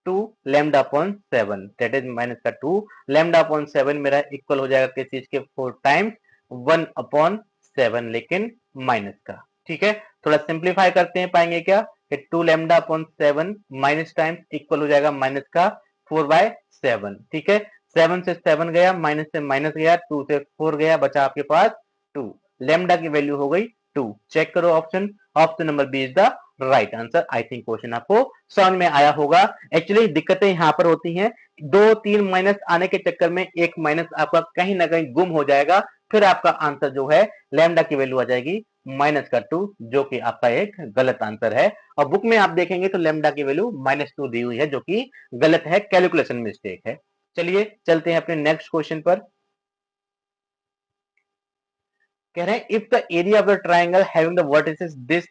2 lambda upon 7, that is minus का 2 लैम्डा अपॉन 7 मेरा इक्वल हो जाएगा किस चीज के, 4 टाइम्स 1 अपॉन 7, लेकिन माइनस का। ठीक है, थोड़ा सिंप्लीफाई करते हैं, पाएंगे क्या कि 2 lambda upon 7 minus times equal हो जाएगा माइनस का 4/7। ठीक है, 7 से 7 गया, माइनस से माइनस गया, 2 से 4 गया, बचा आपके पास 2, लेमडा की वैल्यू हो गई 2। चेक करो option, option number B is the right answer. I think question आपको समझ में आया होगा। एक्चुअली दिक्कतें यहाँ पर होती हैं, 2-3 माइनस आने के चक्कर में एक माइनस आपका कहीं ना कहीं गुम हो जाएगा, फिर आपका आंसर जो है लेमडा की वैल्यू आ जाएगी माइनस का 2, जो कि आपका एक गलत आंसर है। और बुक में आप देखेंगे तो लेमडा की वैल्यू -2 दी हुई है, जो कि गलत है, कैलकुलेशन मिस्टेक है। चलिए चलते हैं अपने नेक्स्ट क्वेश्चन पर। कह रहे हैं if the area of the triangle having the vertices this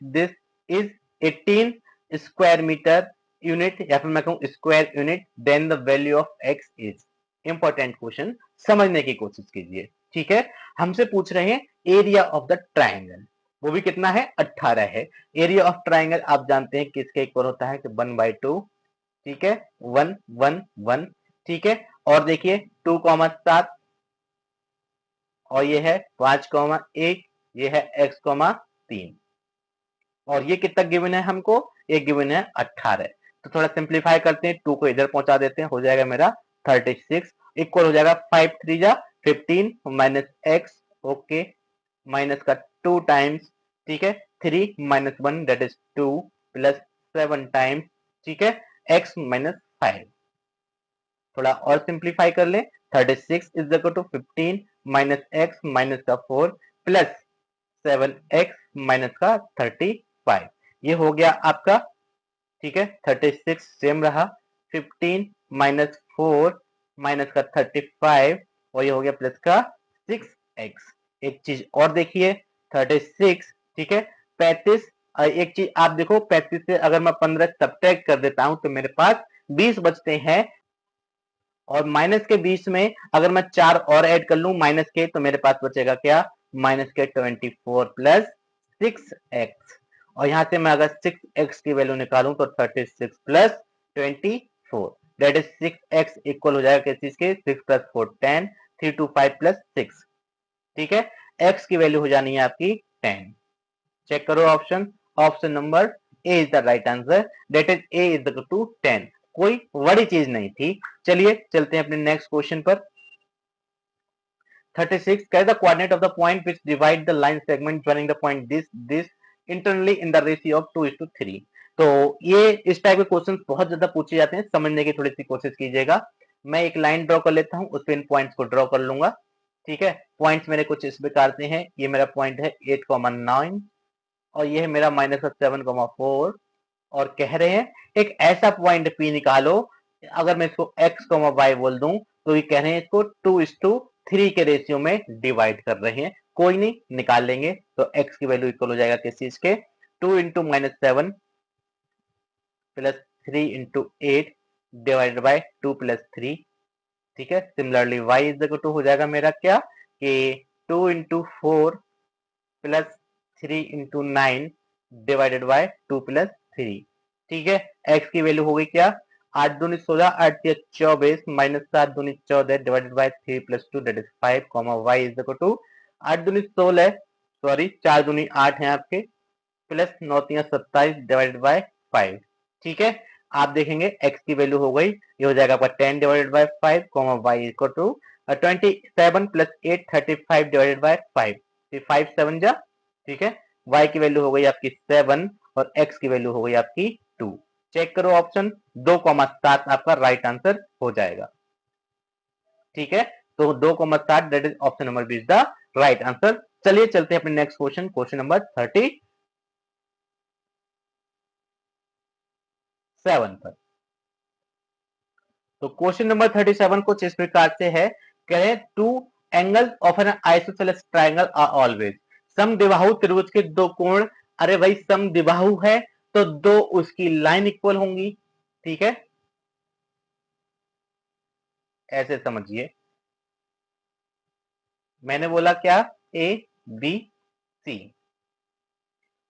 is 18 square metre unit, या फिर मैं कहूं square unit, then the value of X is. Important question, समझने की कोशिश कीजिए। ठीक है, हमसे पूछ रहे हैं एरिया ऑफ द ट्राइंगल। वो भी कितना है 18 है। एरिया ऑफ ट्राइंगल आप जानते हैं किसके इक्वल होता है कि 1/2, ठीक है, 1 1 1, ठीक है। और देखिए 2,7 और ये है 5,1, ये है x,3 और ये कितना गिवन है हमको, ये गिवन है 18। तो थोड़ा सिंप्लीफाई करते हैं, 2 को इधर पहुंचा देते हैं, हो जाएगा मेरा 36 इक्वल हो जाएगा 5 3 जा 15 माइनस एक्स, ओके, माइनस का 2 टाइम्स, ठीक है, 3 minus 1 that is 2 plus 7 times, ठीक है, x माइनस 5। थोड़ा और सिंप्लीफाई कर ले, 36 is equal to 15 minus X minus का 4 प्लस 7x माइनस का 35, ये हो गया आपका, ठीक है, 36 सेम रहा, 15 माइनस 4 माइनस का 35 और ये हो गया प्लस का 6x। एक चीज और देखिए 36, ठीक है, 35, एक चीज आप देखो 35 से अगर मैं 15 सब्ट्रैक्ट कर देता हूं तो मेरे पास 20 बचते हैं और माइनस के 20 में अगर मैं 4 और ऐड कर लूं माइनस के तो मेरे पास बचेगा क्या, माइनस के 24 प्लस 6x और यहां से मैं अगर 6x की वैल्यू निकालूं तो 36 plus 24 that is 6x equal हो जाएगा किस चीज के, 6 प्लस 4 10, 3 2 5 प्लस 6, ठीक है, x की वैल्यू हो जानी है आपकी 10। चेक करो option, option number A is the right answer, that is A is equal to 10। कोई बड़ी चीज नहीं थी। चलिए चलते हैं अपने नेक्स्ट क्वेश्चन पर। 36 क्या the coordinate of the point which divide the line segment joining the point this internally in the ratio of 2:3। तो ये इस टाइप के क्वेश्चंस बहुत ज्यादा पूछे जाते हैं, समझने की थोड़ी सी कोशिश कीजिएगा। मैं एक लाइन ड्रॉ कर लेता हूं, उस पर इन पॉइंट्स को ड्रॉ कर लूंगा, ठीक है। पॉइंट्स मेरे कुछ इस प्रकार से हैं, ये मेरा पॉइंट है 8,9 और ये है मेरा माइनस का 7,4 और कह रहे हैं एक ऐसा पॉइंट P निकालो, अगर मैं इसको x, y बोल दूं तो ये कह रहे हैं इसको 2:3 के रेशियो में डिवाइड कर रहे हैं। कोई नहीं, निकाल लेंगे। तो x की वैल्यू इक्वल हो जाएगा किस चीज के, 2 into minus 7 plus 3 into 8 divided by 2 plus 3, ठीक है। Similarly y is equal to हो जाएगा मेरा क्या कि 2 into 4 plus 3 into 9 divided by 2 plus 3, ठीक है। x की वैल्यू हो गई क्या, 8 दूनी 16, 8 या 24 माइनस 7 दूनी 14 divided by 3 plus 2 that is 5, y is equal to 8 दूनी 16, सॉरी 4 दूनी 8 है आपके, प्लस 9 3 27 डिवाइडेड बाय 5, ठीक है। आप देखेंगे x की वैल्यू हो गई, ये हो जाएगा आपका 10 divided by 5, y equal to 27 plus 8 35 divided by 5, 5 7 जा, ठीक है। y की वैल्यू हो गई आपकी 7 और x की वैल्यू हो गई आपकी 2। चेक करो ऑप्शन 2,7 आपका राइट आंसर हो जाएगा, ठीक है। तो 2,7 that is option number B is the right answer. चलिए चलते हैं अपने नेक्स्ट क्वेश्चन, क्वेश्चन नंबर 37 पर। तो क्वेश्चन नंबर 37 कुछ इस प्रकार से है, कह रहे two angles of an isosceles triangle are always, समद्विबाहु त्रिभुज के दो कोण, अरे भाई समद्विबाहु है तो दो उसकी लाइन इक्वल होंगी, ठीक है, ऐसे समझिए। मैंने बोला क्या, ए बी सी,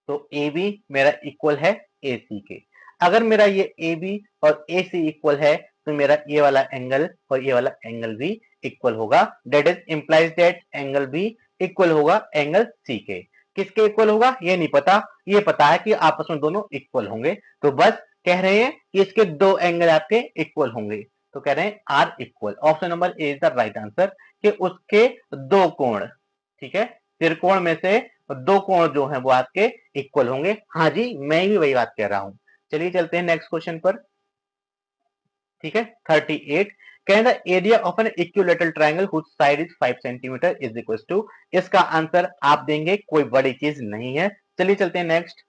तो ए बी मेरा इक्वल है ए सी के। अगर मेरा ये ए बी और ए सी इक्वल है तो मेरा ये वाला एंगल और ये वाला एंगल भी इक्वल होगा, that is implies that angle भी इक्वल होगा एंगल सी के। किसके इक्वल होगा ये नहीं पता, ये पता है कि आपस में दोनों इक्वल होंगे। तो बस कह रहे हैं कि इसके दो एंगल आपके इक्वल होंगे, तो कह रहे हैं R equal. Option number A is the right answer कि उसके दो कोण, ठीक है, त्रिकोण में से दो कोण जो है वो आपके इक्वल होंगे। हाँ जी, मैं भी वही बात कह रहा हूं। चलिए चलते हैं नेक्स्ट क्वेश्चन पर, ठीक है। 38 कहना area of an equilateral triangle whose side is 5 centimetre is equal to, इसका आंसर आप देंगे, कोई बड़ी चीज नहीं है। चलिए चलते हैं नेक्स्ट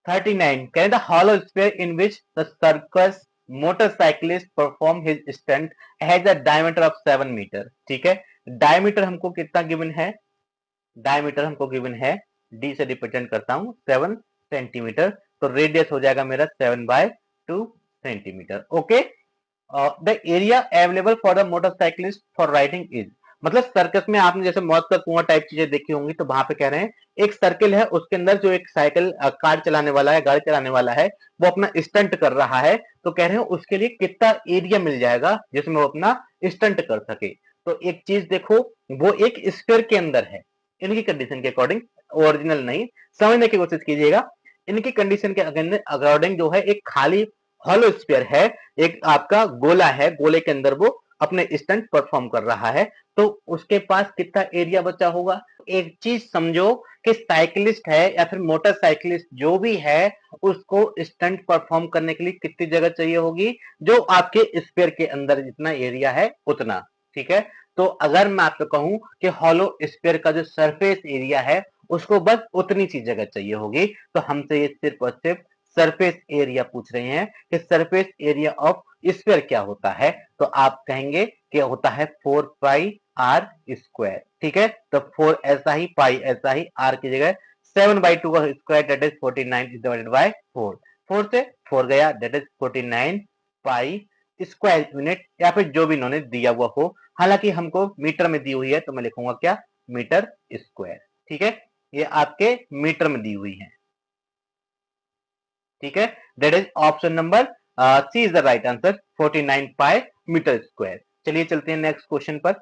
39 कहना the hollow sphere in which the circus motorcyclist perform his stunt has a diameter of 7 metre, ठीक है। डायमीटर हमको कितना गिवन है, डायमीटर हमको गिवन है, डी से रिप्रेजेंट करता हूं 7 सेंटीमीटर, तो रेडियस हो जाएगा मेरा 7/2 centimetre, okay. The area available for the motorcyclist for riding is, मतलब सर्कस में आपने जैसे मौत का कुआं टाइप चीजें देखी होंगी, तो वहां पे कह रहे हैं एक सर्किल है, उसके अंदर जो एक साइकिल कार चलाने वाला है, गाड़ी चलाने वाला है, वो अपना स्टंट कर रहा है, तो कह रहे हैं उसके लिए कितना एरिया मिल जाएगा जिसमें वो अपना स्टंट कर सके। तो एक चीज देखो, वो एक स्फीयर के अंदर है, इनकी कंडीशन के अकॉर्डिंग, ओरिजिनल नहीं, समझने की कोशिश कीजिएगा। इनकी कंडीशन के अकॉर्डिंग जो है एक खाली हॉलो स्फीयर है, एक आपका गोला है, गोले के अंदर वो अपने स्टंट परफॉर्म कर रहा है, तो उसके पास कितना एरिया बचा होगा। एक चीज समझो कि साइकिलिस्ट है या फिर मोटरसाइकिलिस्ट जो भी है, उसको स्टंट परफॉर्म करने के लिए कितनी जगह चाहिए होगी, जो आपके स्फीयर के अंदर जितना एरिया है उतना। ठीक है, तो अगर मैं आपको कहूं कि हॉलो स्फीयर का जो सरफेस एरिया है उसको बस उतनी सी जगह चाहिए होगी, तो हमसे ये सिर्फ और सिर्फ सरफेस एरिया पूछ रहे हैं कि सरफेस एरिया ऑफ स्फीयर क्या होता है, तो आप कहेंगे कि होता है 4 पाई आर स्क्वायर। ठीक है, तो 4 ऐसा ही, पाई ऐसा ही, आर की जगह 7/2 का square that is 49 is divided by 4। 4 से 4 गया that is 49 pi square unit, या फिर जो भी इन्होंने दिया हुआ हो। हालांकि हमको मीटर में दी हुई है तो मैं लिखूंगा क्या, मीटर स्क्वायर। ठीक है, ये आपके मीटर में दी हुई है। ठीक है, that is option number C is the right answer, 49 pi metre square. चलिए चलते हैं नेक्स्ट क्वेश्चन पर।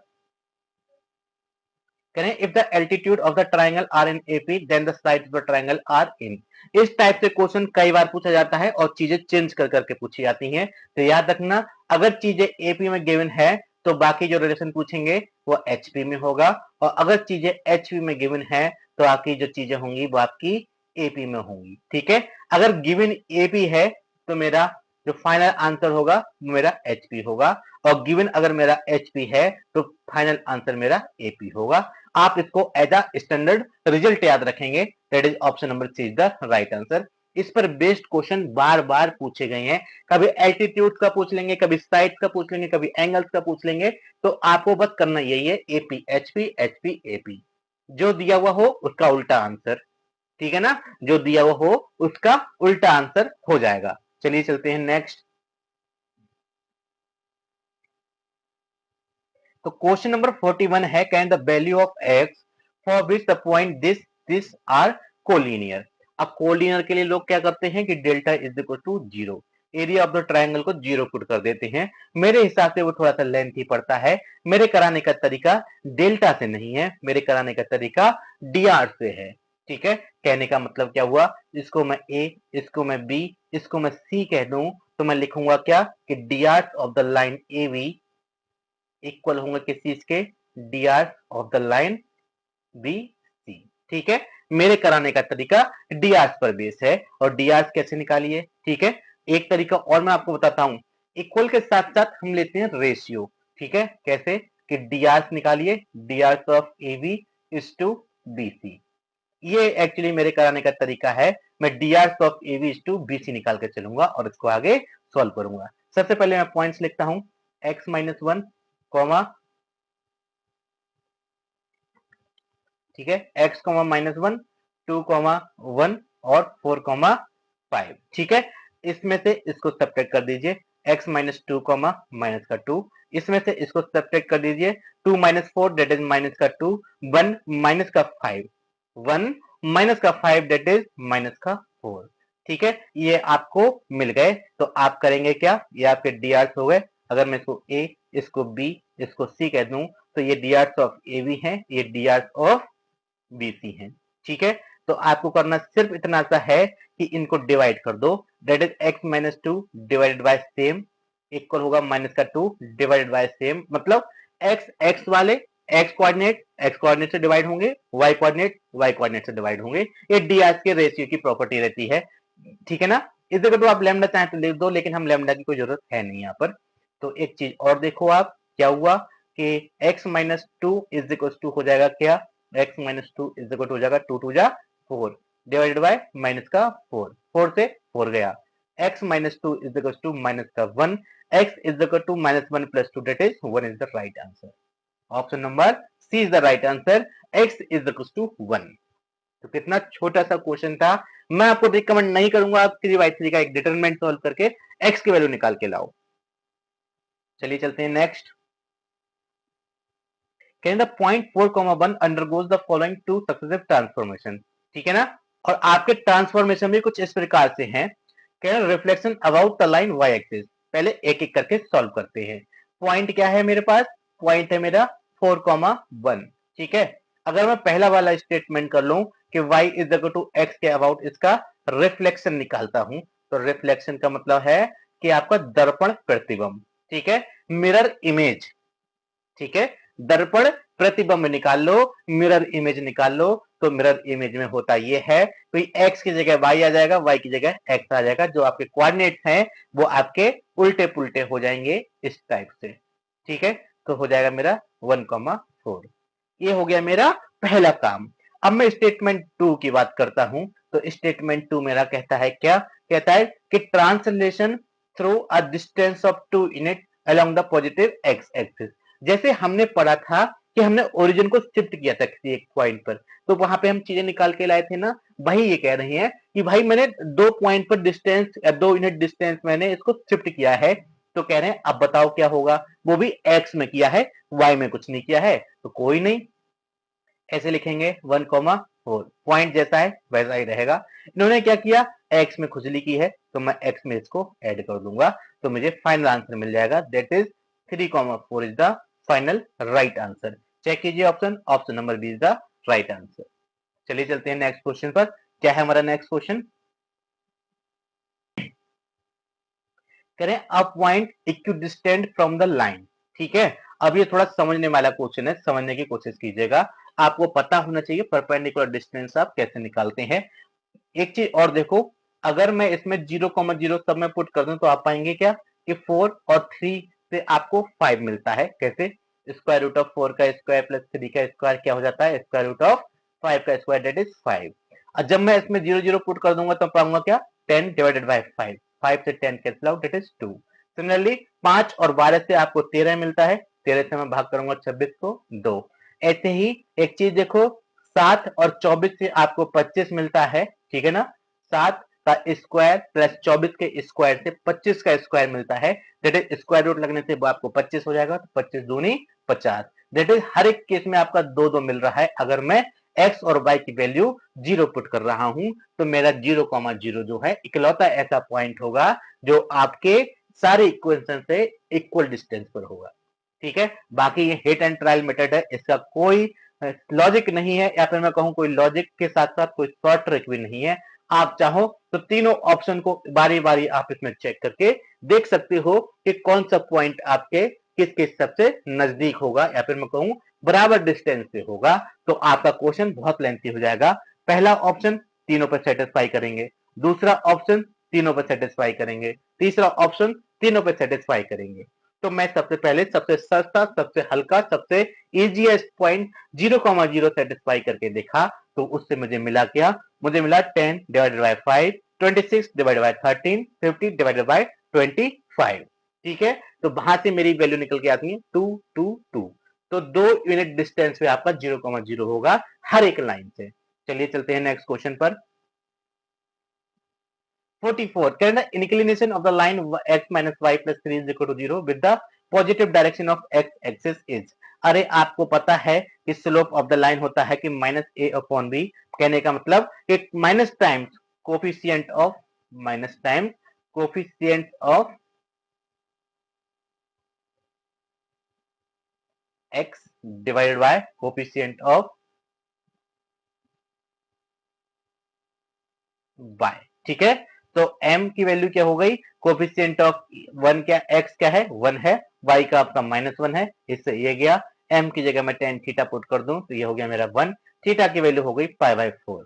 करें if the altitude of the triangle are in AP then the sides of the triangle are in. इस type से question कई बार पूछा जाता है और चीजें चेंज कर करके पूछी जाती हैं, तो याद रखना अगर चीजें एपी में गिवन है तो बाकी जो रिलेशन पूछेंगे वो एचपी में होगा, और अगर चीजें एचपी में गिवन है तो बाकी जो चीजें होंगी वो आपकी एपी में होंगी। ठीक है, अगर गिवन एपी है तो मेरा जो फाइनल आंसर होगा वो मेरा एचपी होगा, और गिवन अगर मेरा एचपी है तो फाइनल आंसर मेरा एपी होगा। आप इसको एज अ स्टैंडर्ड रिजल्ट याद रखेंगे, that is option number C is the right answer. इस पर बेस्ड क्वेश्चन बार बार पूछे गए हैं, कभी एल्टीट्यूड का पूछ लेंगे, कभी साइड का पूछ लेंगे, कभी एंगल्स का पूछ लेंगे, तो आपको बस करना यही है, एपी एचपी एचपी एपी, जो दिया हुआ हो उसका उल्टा आंसर। ठीक है ना, जो दिया हुआ हो उसका उल्टा आंसर हो जाएगा। चलिए चलते हैं नेक्स्ट। तो क्वेश्चन नंबर 41 है, can the value of X for which the point this this are collinear. अब कोलिनियर के लिए लोग क्या करते हैं कि delta is equal to 0, area of the triangle को 0 पुट कर देते हैं। मेरे हिसाब से वो थोड़ा सा लेंथी पड़ता है, मेरे कराने का तरीका डेल्टा से नहीं है, मेरे कराने का तरीका dr से है। ठीक है, कहने का मतलब क्या हुआ, इसको मैं a, इसको मैं b, इसको मैं c कह दूं, तो मैं लिखूंगा क्या कि dr of the line ab equal होंगे किसी इसके dr of the line B C. ठीक है, मेरे कराने का तरीका dr पर बेस है, और dr कैसे निकालिए। ठीक है, एक तरीका और मैं आपको बताता हूं, इक्वल के साथ साथ हम लेते हैं रेशियो। ठीक है, कैसे कि dr निकालिए, dr of A B is to B C, ये एक्चुअली मेरे कराने का तरीका है। मैं dr of A B is to B C निकाल के चलूंगा और इसको आगे सॉल्व करूंगा। सबसे पहले मैं पॉइंट्स लिखता हूं, x-1 कॉमा, ठीक है, x कॉमा -1, 2 कॉमा 1 और 4 कॉमा 5। ठीक है, इसमें से इसको सब्ट्रैक्ट कर दीजिए, x माइनस 2 कॉमा माइनस का 2, इसमें से इसको सब्ट्रैक्ट कर दीजिए, 2 माइनस 4 दैट इज माइनस का 2, 1 माइनस का 5, 1 माइनस का 5 दैट इज माइनस का 4। ठीक है, ये आपको मिल गए, तो आप करेंगे क्या, ये आपके डी हो गए। अगर मैं इसको a, इसको b, इसको c कह दूं, तो ये डी ऑफ ए बी है, ये डी ऑफ बीसी है। ठीक है, तो आपको करना सिर्फ इतना सा है कि इनको डिवाइड कर दो, that is x minus 2 divided by same equal होगा माइनस का 2 डिवाइडेड बाय सेम, मतलब x x वाले x कोऑर्डिनेट से डिवाइड होंगे, y कोऑर्डिनेट से डिवाइड होंगे। ये डी के रेशियो की प्रॉपर्टी रहती है। ठीक है ना, इस जगह तो आप लैम्डा चाहें तो लिख दो, लेकिन हम लैम्डा की कोई जरूरत है नहीं यहाँ पर। तो एक चीज और देखो आप, क्या हुआ कि x minus 2 is equal to हो जाएगा क्या, x minus 2 is equal to हो जाएगा 2 2 जा 4 डिवाइडेड बाय माइनस का 4, 4 से 4 गया, x minus 2 is equal to minus का 1, x is equal to minus 1 plus 2 that is 1 is the right answer. Option number C is the right answer, x is equal to 1। तो कितना छोटा सा question था, मैं आपको रिकमेंड नहीं करूंगा आप 3/3 का एक डिटरमिनेंट सॉल्व करके x की वैल्यू निकाल के लाओ। चलिए चलते हैं नेक्स्ट। कहने the point 4,1 undergoes the following two successive transformation, ठीक है ना। और आपके ट्रांसफॉर्मेशन भी कुछ इस प्रकार से हैं। कहना reflection about the line Y axis, पहले एक एक करके सॉल्व करते हैं। पॉइंट क्या है मेरे पास, पॉइंट है मेरा 4,1, ठीक है। अगर मैं पहला वाला स्टेटमेंट कर लूं कि y is equal to x के अबाउट इसका रिफ्लेक्शन निकालता हूं, तो रिफ्लेक्शन का मतलब है कि आपका दर्पण प्रतिबिंब, ठीक है, मिरर इमेज, ठीक है। दर्पण प्रतिबिंब निकाल लो, मिरर इमेज निकाल लो, तो मिरर इमेज में होता ये है तो x की जगह y आ जाएगा, y की जगह x आ जाएगा, जो आपके कोऑर्डिनेट्स हैं वो आपके उल्टे पुल्टे हो जाएंगे इस टाइप से, ठीक है। तो हो जाएगा मेरा 1,4। ये हो गया मेरा पहला काम। अब मैं स्टेटमेंट 2 की बात करता हूं, तो स्टेटमेंट 2 मेरा कहता है क्या, कहता है कि translation through a distance of 2 unit along the positive x axis. जैसे हमने पढ़ा था कि हमने ओरिजिन को शिफ्ट किया था किसी एक पॉइंट पर, तो वहां पे हम चीजें निकाल के लाए थे ना, वही ये कह रही हैं कि भाई मैंने 2 पॉइंट पर डिस्टेंस या 2 यूनिट डिस्टेंस मैंने इसको शिफ्ट किया है, तो कह रहे हैं अब बताओ क्या होगा, वो भी एक्स में किया है, वाई में कुछ नहीं किया है, तो कोई नहीं, ऐसे लिखेंगे 1,4, पॉइंट जैसा है वैसा ही रहेगा। इन्होंने क्या किया, एक्स में खुजली की है, तो मैं एक्स में इसको ऐड कर दूंगा, तो मुझे फाइनल आंसर मिल जाएगा, that is 3,4 is the final right answer. Check कीजिए option, option number B is the right answer. चलिए चलते हैं नेक्स्ट क्वेश्चन पर। क्या है हमारा नेक्स्ट क्वेश्चन, करें a point equidistant from the line, ठीक है। अब ये थोड़ा समझने वाला क्वेश्चन है, समझने की कोशिश कीजिएगा। आपको पता होना चाहिए परपेंडिकुलर डिस्टेंस आप कैसे निकालते हैं। एक चीज और देखो, अगर मैं इसमें 0,0 सब में पुट कर दूं तो आप पाएंगे क्या कि 4 और 3 से आपको 5 मिलता है। कैसे, स्क्वायर रूट ऑफ 4 का स्क्वायर प्लस 3 का स्क्वायर क्या हो जाता है, स्क्वायर रूट ऑफ 5 का स्क्वायर, दैट इज 5। और जब मैं इसमें 0,0 पुट कर दूंगा तो पाऊंगा क्या, 10 डिवाइडेड बाय 5, 5 से 10 cancel out, that is 2। Similarly 5 और 12 से आपको 13 मिलता है, 13 से मैं भाग करूंगा 26 को 2। ऐसे ही एक चीज देखो, 7 और 24 से आपको 25 मिलता है, ठीक है ना। 7 का स्क्वायर प्लस 24 के स्क्वायर से 25 का स्क्वायर मिलता है, दैट इज स्क्वायर रूट लगने से वो आपको 25 हो जाएगा, तो 25 दूनी 50। दैट इज हर एक केस में आपका 2-2 मिल रहा है। अगर मैं x और y की वैल्यू 0 पुट कर रहा हूं, तो मेरा 0,0 जो है इकलौता ऐसा पॉइंट होगा जो आपके सारे इक्वेशन से इक्वल डिस्टेंस पर होगा, ठीक है। बाकी ये हिट एंड ट्रायल मेथड है, इसका कोई लॉजिक नहीं है, या फिर मैं कहूं कोई लॉजिक के साथ साथ कोई शॉर्ट ट्रिक भी नहीं है। आप चाहो तो तीनों ऑप्शन को बारी बारी आप इसमें चेक करके देख सकते हो कि कौन सा पॉइंट आपके किसके सबसे नजदीक होगा, या फिर मैं कहूं बराबर डिस्टेंस से होगा, तो आपका क्वेश्चन बहुत लेंथी हो जाएगा। पहला ऑप्शन तीनों पर सेटिस्फाई करेंगे, दूसरा ऑप्शन तीनों पर सेटिस्फाई करेंगे, तीसरा ऑप्शन तीनों पर सेटिस्फाई करेंगे। तो मैं सबसे पहले सबसे सस्ता, सबसे हल्का, सबसे इजीएस्ट पॉइंट 0,0 सेटिस्फाई करके देखा, तो उससे मुझे मिला क्या, मुझे मिला 10 divided by 5, 26 divided by 13, 50 divided by 25, ठीक है। तो वहां से मेरी वैल्यू निकल के आती है 2, 2, 2। तो 2 यूनिट डिस्टेंस पे आपका 0,0 होगा हर एक लाइन से। चलिए चलते हैं नेक्स्ट क्वेश्चन पर। 44, can the inclination of the line x minus y plus 3 is equal to 0 with the positive direction of x axis is। अरे आपको पता है कि स्लोप ऑफ द लाइन होता है कि माइनस ए अपॉन बी, कहने का मतलब कि minus times coefficient of, minus times coefficient of x divided by coefficient of y, ठीक है। तो m की वैल्यू क्या हो गई, कोफिशिएंट ऑफ 1 क्या, x क्या है 1 है, y का आपका -1 है, इससे ये गया। m की जगह मैं tan थीटा पुट कर दूं तो ये हो गया मेरा 1, थीटा की वैल्यू हो गई π/4,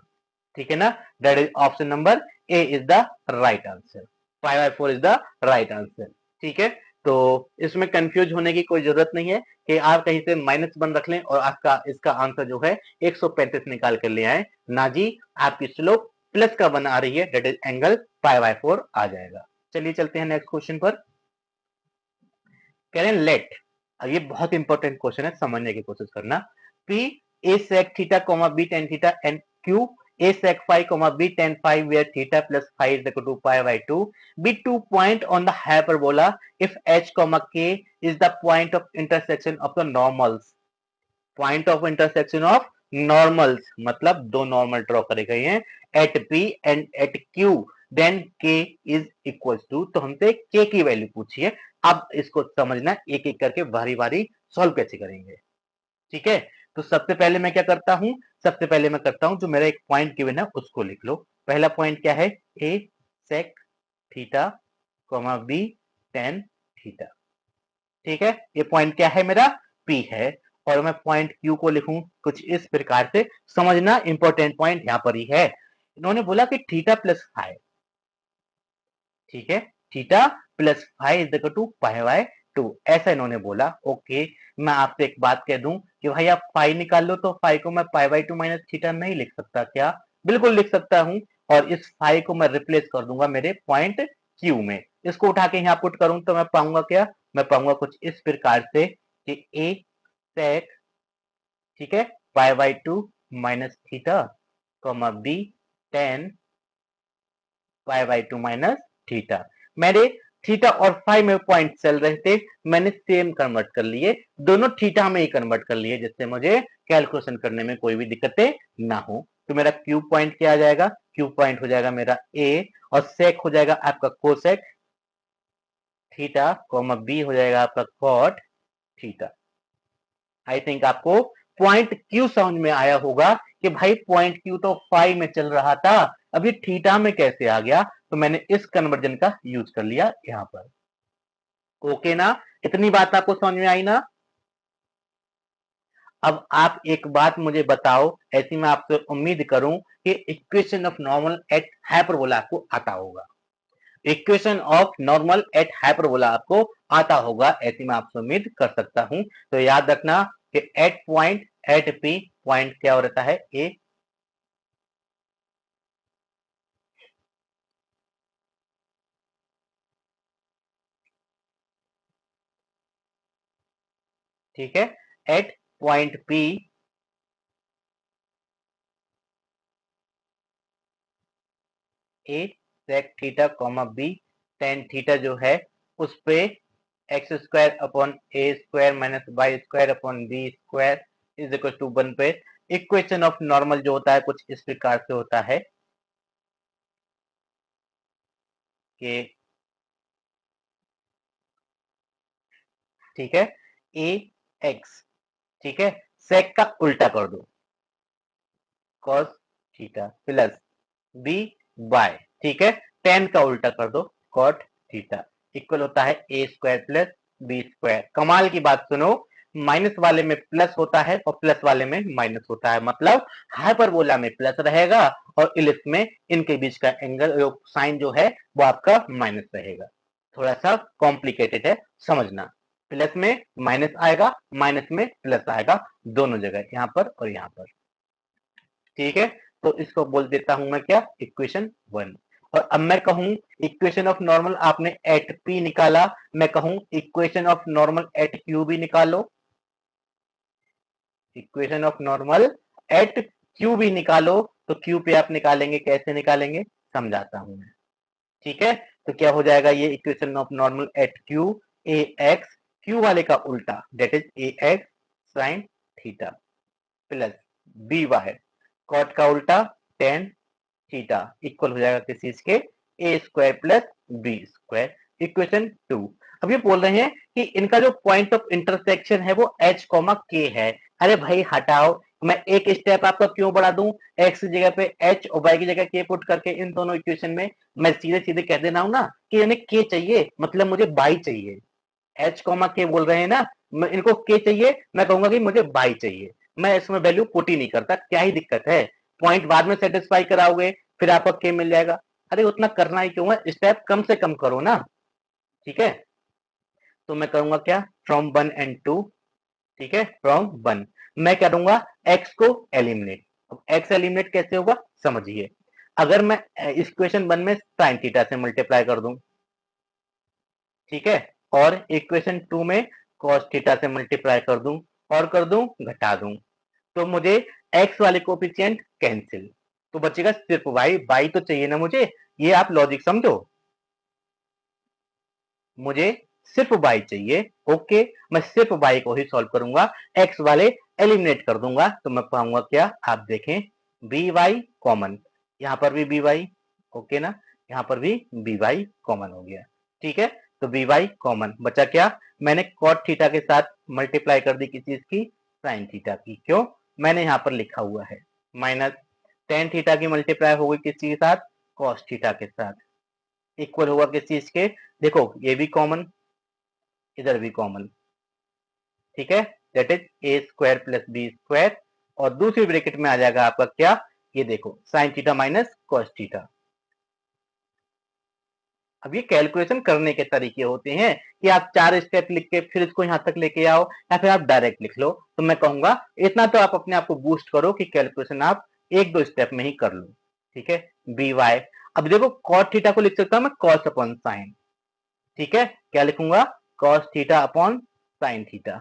ठीक है ना। That is option number A is the right answer, π/4 is the right answer, ठीक है। तो इसमें कंफ्यूज होने की कोई जरूरत नहीं है कि आप कहीं से -1 रख लें और आपका इसका आंसर जो है 135 निकाल कर ले आए, ना जी आपकी स्लोप प्लस का 1 आ रही है, दैट इज एंगल π/4 आ जाएगा। चलिए चलते हैं नेक्स्ट क्वेश्चन पर। कह रहे हैं लेट, ये बहुत इंपॉर्टेंट क्वेश्चन है, समझने की कोशिश करना। P a sec theta comma b tan theta and Q a sec phi comma b tan phi where theta plus phi is equal to π/2 be 2 point on the hyperbola if h comma k is the point of intersection of the normals। Point of intersection of normals, मतलब दो normal draw करे गए हैं at P and at Q, then K is equal to, तो हमसे के की value पूछी है। अब इसको समझना, एक एक करके बारी बारी सॉल्व कैसे करेंगे। ठीक है, तो सबसे पहले मैं क्या करता हूं, सबसे पहले मैं करता हूं जो मेरा एक पॉइंट गिवन है उसको लिख लो। पहला पॉइंट क्या है, a sec theta comma B tan theta. ठीक है, ये पॉइंट क्या है मेरा, पी है। और मैं पॉइंट क्यू को लिखूं कुछ इस प्रकार से, समझना इंपॉर्टेंट पॉइंट यहां पर ही है। इन्होंने बोला कि थीटा प्लस फाइव, ठीक है, theta plus five is equal to pi by two, ऐसा इन्होंने बोला। ओके, मैं आपसे एक बात कह दूं कि भाई आप फाइव निकाल लो, तो फाइव को मैं पाई बाय टू माइनस थीटा नहीं लिख सकता क्या, बिल्कुल लिख सकता हूं। और इस फाइव को मैं रिप्लेस कर दूंगा मेरे पॉइंट क्यू में, इसको उठा के यहाँ पुट करूं तो मैं पाऊंगा क्या, मैं पाऊंगा कुछ इस प्रकार से कि ए सेक, ठीक है, pi by two minus theta comma B tan pi by two minus theta. मेरे थीटा और फाइव में पॉइंट चल रहे थे, मैंने सेम कन्वर्ट कर लिए, दोनों थीटा में ही कन्वर्ट कर लिए, जिससे मुझे कैलकुलेशन करने में कोई भी दिक्कतें ना हो। तो मेरा क्यू पॉइंट क्या आ जाएगा, क्यू पॉइंट हो जाएगा मेरा ए, और सेक हो जाएगा आपका कोसेक थीटा कॉमा बी हो जाएगा आपका कॉट थीटा। आई थिंक आपको पॉइंट क्यू समझ में आया होगा कि भाई पॉइंट क्यू तो फाइव में चल रहा था, अभी थीटा में कैसे आ गया, तो मैंने इस कन्वर्जन का यूज कर लिया यहां पर। ओके ना, इतनी बात आपको समझ में आई ना। अब आप एक बात मुझे बताओ, ऐसी मैं आपसे उम्मीद करूं कि equation of normal eight hyperbola आपको आता होगा, equation of normal eight hyperbola आपको आता होगा, ऐसी मैं आपसे उम्मीद कर सकता हूं। तो याद रखना कि at point at P point क्या रहता है, ए, ठीक है, at point P A sec theta comma B tan theta जो है उस पे X square upon A square minus Y square upon B square is equal to one पे इक्वेशन ऑफ नॉर्मल जो होता है कुछ इस प्रकार से होता है कि, ठीक है, ए एक्स, ठीक है, सेक का उल्टा कर दो cos theta plus B by, ठीक है, टेन का उल्टा कर दो कॉट थीटा, इक्वल होता है ए स्क्वायर प्लस बी स्क्वायर। कमाल की बात सुनो, माइनस वाले में प्लस होता है और प्लस वाले में माइनस होता है, मतलब हाइपरबोला में प्लस रहेगा और इलिप्स में इनके बीच का एंगल साइन जो है वो आपका माइनस रहेगा। थोड़ा सा कॉम्प्लिकेटेड है, समझना, प्लस में माइनस आएगा, माइनस में प्लस आएगा, दोनों जगह, यहां पर और यहां पर। ठीक है, तो इसको बोल देता हूं मैं क्या, इक्वेशन वन। और अब मैं कहूं इक्वेशन ऑफ नॉर्मल आपने एट पी निकाला, मैं कहूं equation of normal at Q भी निकालो, equation of normal at Q भी निकालो। तो क्यू पे आप निकालेंगे, कैसे निकालेंगे समझाता हूं मैं। ठीक है, तो क्या हो जाएगा ये equation of normal at Q, A X Q वाले का उल्टा that is A X sine theta plus B Y cot का उल्टा टेन थीटा इक्वल हो जाएगा किस चीज के, a square plus B square, equation two. अब ये बोल रहे हैं कि इनका जो पॉइंट ऑफ इंटरसेक्शन है वो एच कॉमा के है। अरे भाई हटाओ, मैं एक स्टेप आपका क्यों बढ़ा दूं, एक्स की जगह पे एच और वाई की जगह के पुट करके इन दोनों इक्वेशन में मैं सीधे सीधे कह देना हूं ना कि इन्हें के चाहिए, मतलब मुझे बाई चाहिए। एच कॉमा के बोल रहे हैं ना, मैं इनको के चाहिए, मैं कहूंगा कि मुझे बाई चाहिए, मैं इसमें वैल्यू पुट ही नहीं करता, क्या ही दिक्कत है, पॉइंट बाद में सेटिस्फाई कराओगे फिर आपका के मिल जाएगा। अरे उतना करना ही क्यों है, स्टेप कम से कम करो ना। ठीक है, तो मैं करूंगा क्या, फ्रॉम वन एंड टू, ठीक है, फ्रॉम वन मैं करूंगा एक्स को एलिमिनेट। अब एक्स एलिमिनेट कैसे होगा समझिए, अगर मैं इक्वेशन वन में साइन थीटा से मल्टीप्लाई कर दूं, ठीक है, और इक्वेशन टू में cos थीटा से मल्टीप्लाई कर दूं और कर दूं घटा दूं, तो मुझे x वाले कोफिशिएंट कैंसिल, तो बचेगा सिर्फ y, y तो चाहिए ना मुझे, ये आप लॉजिक समझो, मुझे सिर्फ y चाहिए। ओके, मैं सिर्फ y को ही सॉल्व करूंगा, x वाले एलिमिनेट कर दूंगा तो मैं पाऊंगा क्या, आप देखें बी वाई कॉमन, यहाँ पर भी बी वाई, ओके ना, यहाँ पर भी बी वाई कॉमन हो गया, ठीक है। तो बी वाई कॉमन बचा क्या, मैंने कॉट थीटा के साथ मल्टीप्लाई कर दी किस चीज की, साइन थीटा की, क्यों, मैंने यहाँ पर लिखा हुआ है माइनस टेन थीटा की मल्टीप्लाई हो गई किस चीज के साथ, कॉस थीटा के साथ, इक्वल होगा किस चीज के, देखो ये भी कॉमन, इधर भी कॉमन, ठीक है, that is A square plus B square, और दूसरी ब्रैकेट में आ जाएगा आपका क्या, ये देखो sign theta minus cos theta. अब ये कैलकुलेशन करने के तरीके होते हैं कि आप 4 स्टेप लिख के फिर इसको यहां तक लेके आओ, या फिर आप डायरेक्ट लिख लो, तो मैं कहूंगा इतना तो आप अपने आप को बूस्ट करो कि कैलकुलेशन आप 1-2 स्टेप में ही कर लो, ठीक है। बी वाई, अब देखो कॉट थीटा को लिख सकता हूं मैं कॉस अपॉन साइन, ठीक है, क्या लिखूंगा, cos theta upon sine theta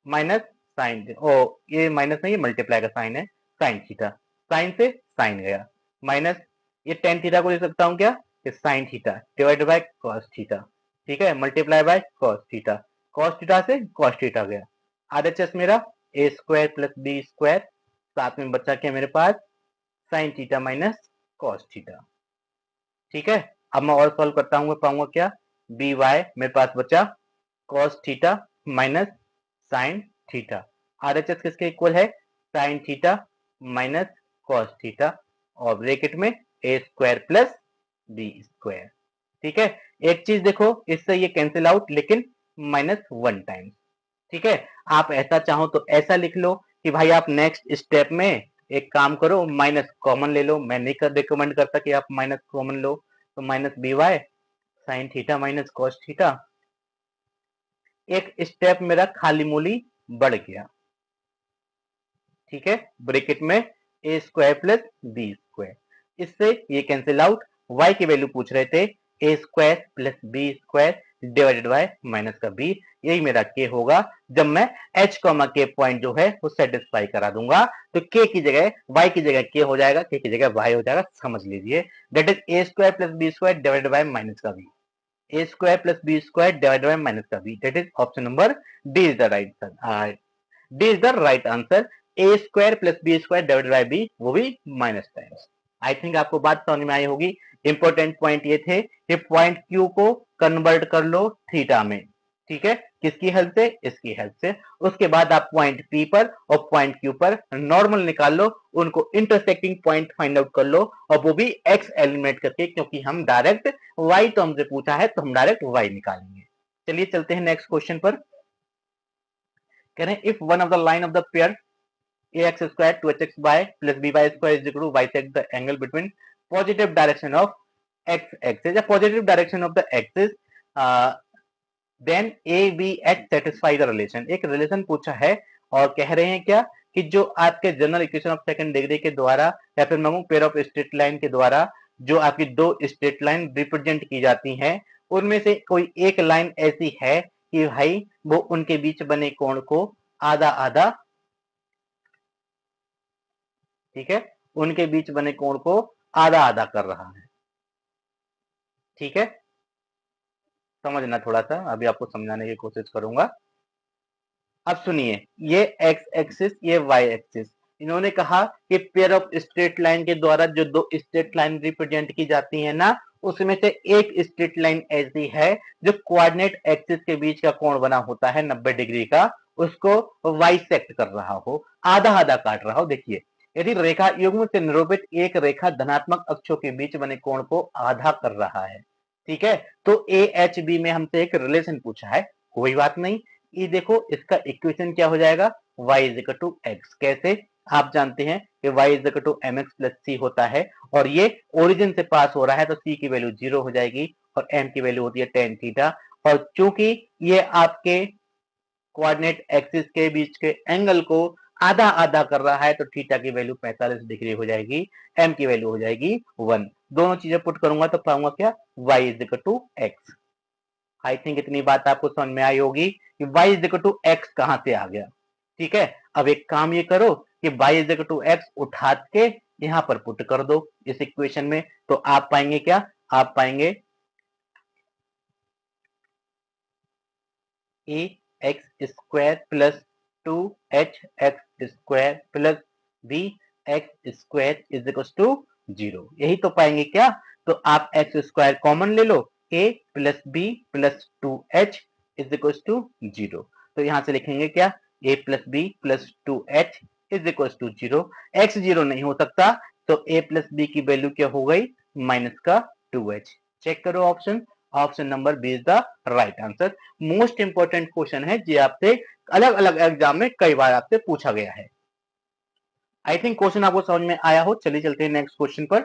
minus sine, ओ ये माइनस नहीं, ये मल्टीप्लाई का साइन है, साइन थीटा, साइन से साइन गया, माइनस ये टेन थीटा को लिख सकता हूं क्या, sine theta divide by cos theta, ठीक है, मल्टीप्लाई बाय कॉस थीटा से कॉस थीटा गया, आरएचएस मेरा a square plus B square, साथ में बचा क्या मेरे पास, sine theta minus cos theta, ठीक है। अब मैं और सॉल्व करता हूँ, पाऊंगा क्या, बी वाई मेरे पास बचा cos theta minus sine theta, RHS किसके इक्वल है, sine theta minus cos theta, और ब्रैकेट में a square plus B square, ठीक है। एक चीज देखो, इससे ये कैंसिल आउट, लेकिन माइनस वन टाइम्स, ठीक है। आप ऐसा चाहो तो ऐसा लिख लो कि भाई आप नेक्स्ट स्टेप में एक काम करो, माइनस कॉमन ले लो, मैं नहीं रिकमेंड करता कि आप माइनस कॉमन लो, तो minus b y sine theta minus cos theta, एक स्टेप मेरा खाली मूली बढ़ गया, ठीक है, ब्रैकेट में a square plus B square, इससे ये कैंसिल आउट, y की वैल्यू पूछ रहे थे, a square plus B square divided by minus का b, यही मेरा k होगा, जब मैं h कॉमा k पॉइंट जो है वो सेटिस्फाई करा दूंगा, तो k की जगह y की जगह k हो जाएगा, k की जगह y हो जाएगा, समझ लीजिए, that is A square plus B square divided by minus का b, a square plus B square divided by minus का b, that is option number D is the right, D is the right answer, a square plus B square divided by b, वो भी minus times. आई think आपको बात समझ में आई होगी, important point ये थे कि पॉइंट क्यू को कन्वर्ट कर लो थीटा में, ठीक है, किसकी हेल्प से, इसकी हेल्प से, उसके बाद आप पॉइंट पी पर और पॉइंट क्यू पर नॉर्मल निकाल लो, उनको इंटरसेक्टिंग पॉइंट फाइंड आउट कर लो, और वो भी एक्स एलिमिनेट करके, क्योंकि हम डायरेक्ट वाई तो हमसे पूछा है तो हम डायरेक्ट वाई निकालेंगे। चलिए चलते हैं नेक्स्ट क्वेश्चन पर, कह रहे हैं if one of the line of the pair ax square 2hx y plus by square is equal to bisect the angle between positive direction of x axis या positive direction of the axis, then a b h satisfy the relation, एक relation पूछा है और कह रहे हैं क्या कि जो आपके general equation of second degree के द्वारा या फिर मैं पेयर ऑफ स्ट्रेट लाइन के द्वारा जो आपकी दो स्ट्रेट लाइन रिप्रेजेंट की जाती हैं, उनमें से कोई एक लाइन ऐसी है कि भाई वो उनके बीच बने कोण को आधा आधा, ठीक है, उनके बीच बने कोण को आधा आधा कर रहा है, ठीक है, समझना थोड़ा सा, अभी आपको समझाने की कोशिश करूंगा। अब सुनिए, ये एक्स एक्सिस ये वाई एक्सिस, इन्होंने कहा कि पेयर ऑफ स्ट्रेट लाइन के द्वारा जो दो स्ट्रेट लाइन रिप्रेजेंट की जाती है ना, उसमें से एक स्ट्रेट लाइन ऐसी है जो कोऑर्डिनेट एक्सिस के बीच का कोण बना होता है 90 डिग्री का, उसको वाइसेक्ट कर रहा हो, आधा आधा काट रहा हो। देखिए, यदि रेखा युग्म से निरूपित एक रेखा धनात्मक अक्षों के बीच बने कोण को आधा कर रहा है, ठीक है, तो ए एच बी में हमसे एक रिलेशन पूछा है, कोई बात नहीं, ये देखो इसका इक्वेशन क्या हो जाएगा, y is equal to x, कैसे, आप जानते हैं कि y is equal to M x plus c होता है, और ये ओरिजिन से पास हो रहा है तो c की वैल्यू 0 हो जाएगी और m की वैल्यू होती है टेन थीटा, और चूंकि ये आपके कोऑर्डिनेट एक्सिस के बीच के एंगल को आधा आधा कर रहा है तो थीटा की वैल्यू 45 डिग्री हो जाएगी, एम की वैल्यू हो जाएगी 1, दोनों चीजें पुट करूंगा तो पाऊंगा क्या, y is equal to x. I think इतनी बात आपको समझ में आई होगी कि y is equal to x कहां से आ गया, ठीक है। अब एक काम ये करो कि y is equal to x उठा के यहां पर पुट कर दो इस इक्वेशन में, तो आप पाएंगे क्या, आप पाएंगे a x square plus 2 h x square plus b x square is equal to 0। यही तो पाएंगे क्या? तो आप एक्स स्क्वायर कॉमन ले लो, a plus B plus 2h is equal to 0। तो यहां से लिखेंगे क्या? a plus B plus 2h is equal to 0। x 0 नहीं हो सकता, तो a प्लस बी की वैल्यू क्या हो गई? माइनस का 2h। चेक करो option, option number B is the right answer. Most important question है जी, आपसे अलग अलग एग्जाम में कई बार आपसे पूछा गया है। आई थिंक क्वेश्चन आपको समझ में आया हो। चलिए चलते हैं नेक्स्ट क्वेश्चन पर।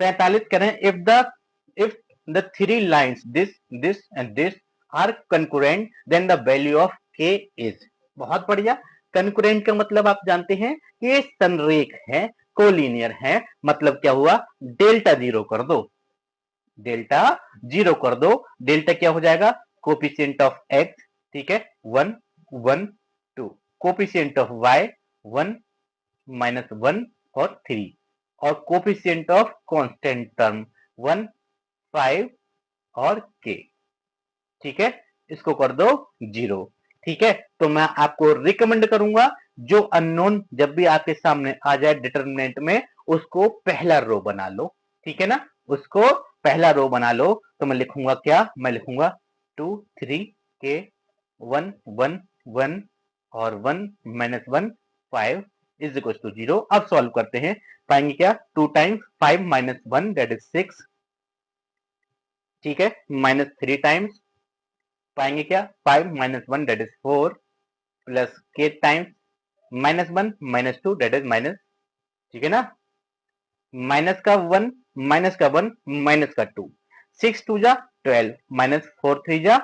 45 कह रहे हैं if the three lines this and this are concurrent then the value of k is. बहुत बढ़िया। कंकरेंट का मतलब आप जानते हैं कि ये संरेख है, कोलिनियर है, मतलब क्या हुआ? डेल्टा जीरो कर दो, डेल्टा जीरो कर दो। डेल्टा क्या हो जाएगा? कोफिशिएंट ऑफ एक्स, ठीक है, 1 1 2, कोफिशिएंट ऑफ वाई 1 माइनस 1 और 3, और कोफिशिएंट ऑफ कांस्टेंट टर्म 1 5 और k, ठीक है, इसको कर दो 0। ठीक है, तो मैं आपको रिकमेंड करूंगा जो अननोन जब भी आपके सामने आ जाए डिटरमिनेंट में, उसको पहला रो बना लो, ठीक है ना, उसको पहला रो बना लो। तो मैं लिखूंगा क्या? मैं लिखूंगा 2 3 के 1 1 1 और 1 माइनस 1 5 इज इक्वल टू 0। अब सॉल्व करते हैं, पाएंगे क्या? 2 टाइम्स 5 माइनस 1 दैट इज 6, ठीक है, माइनस 3 टाइम्स पाएंगे क्या? 5 minus 1 that is 4 plus k times minus 1 minus 2 that is minus, ठीक है ना, माइनस का 1 माइनस का 1 माइनस का 2, 6 2 जा 12 माइनस 4 3 जा,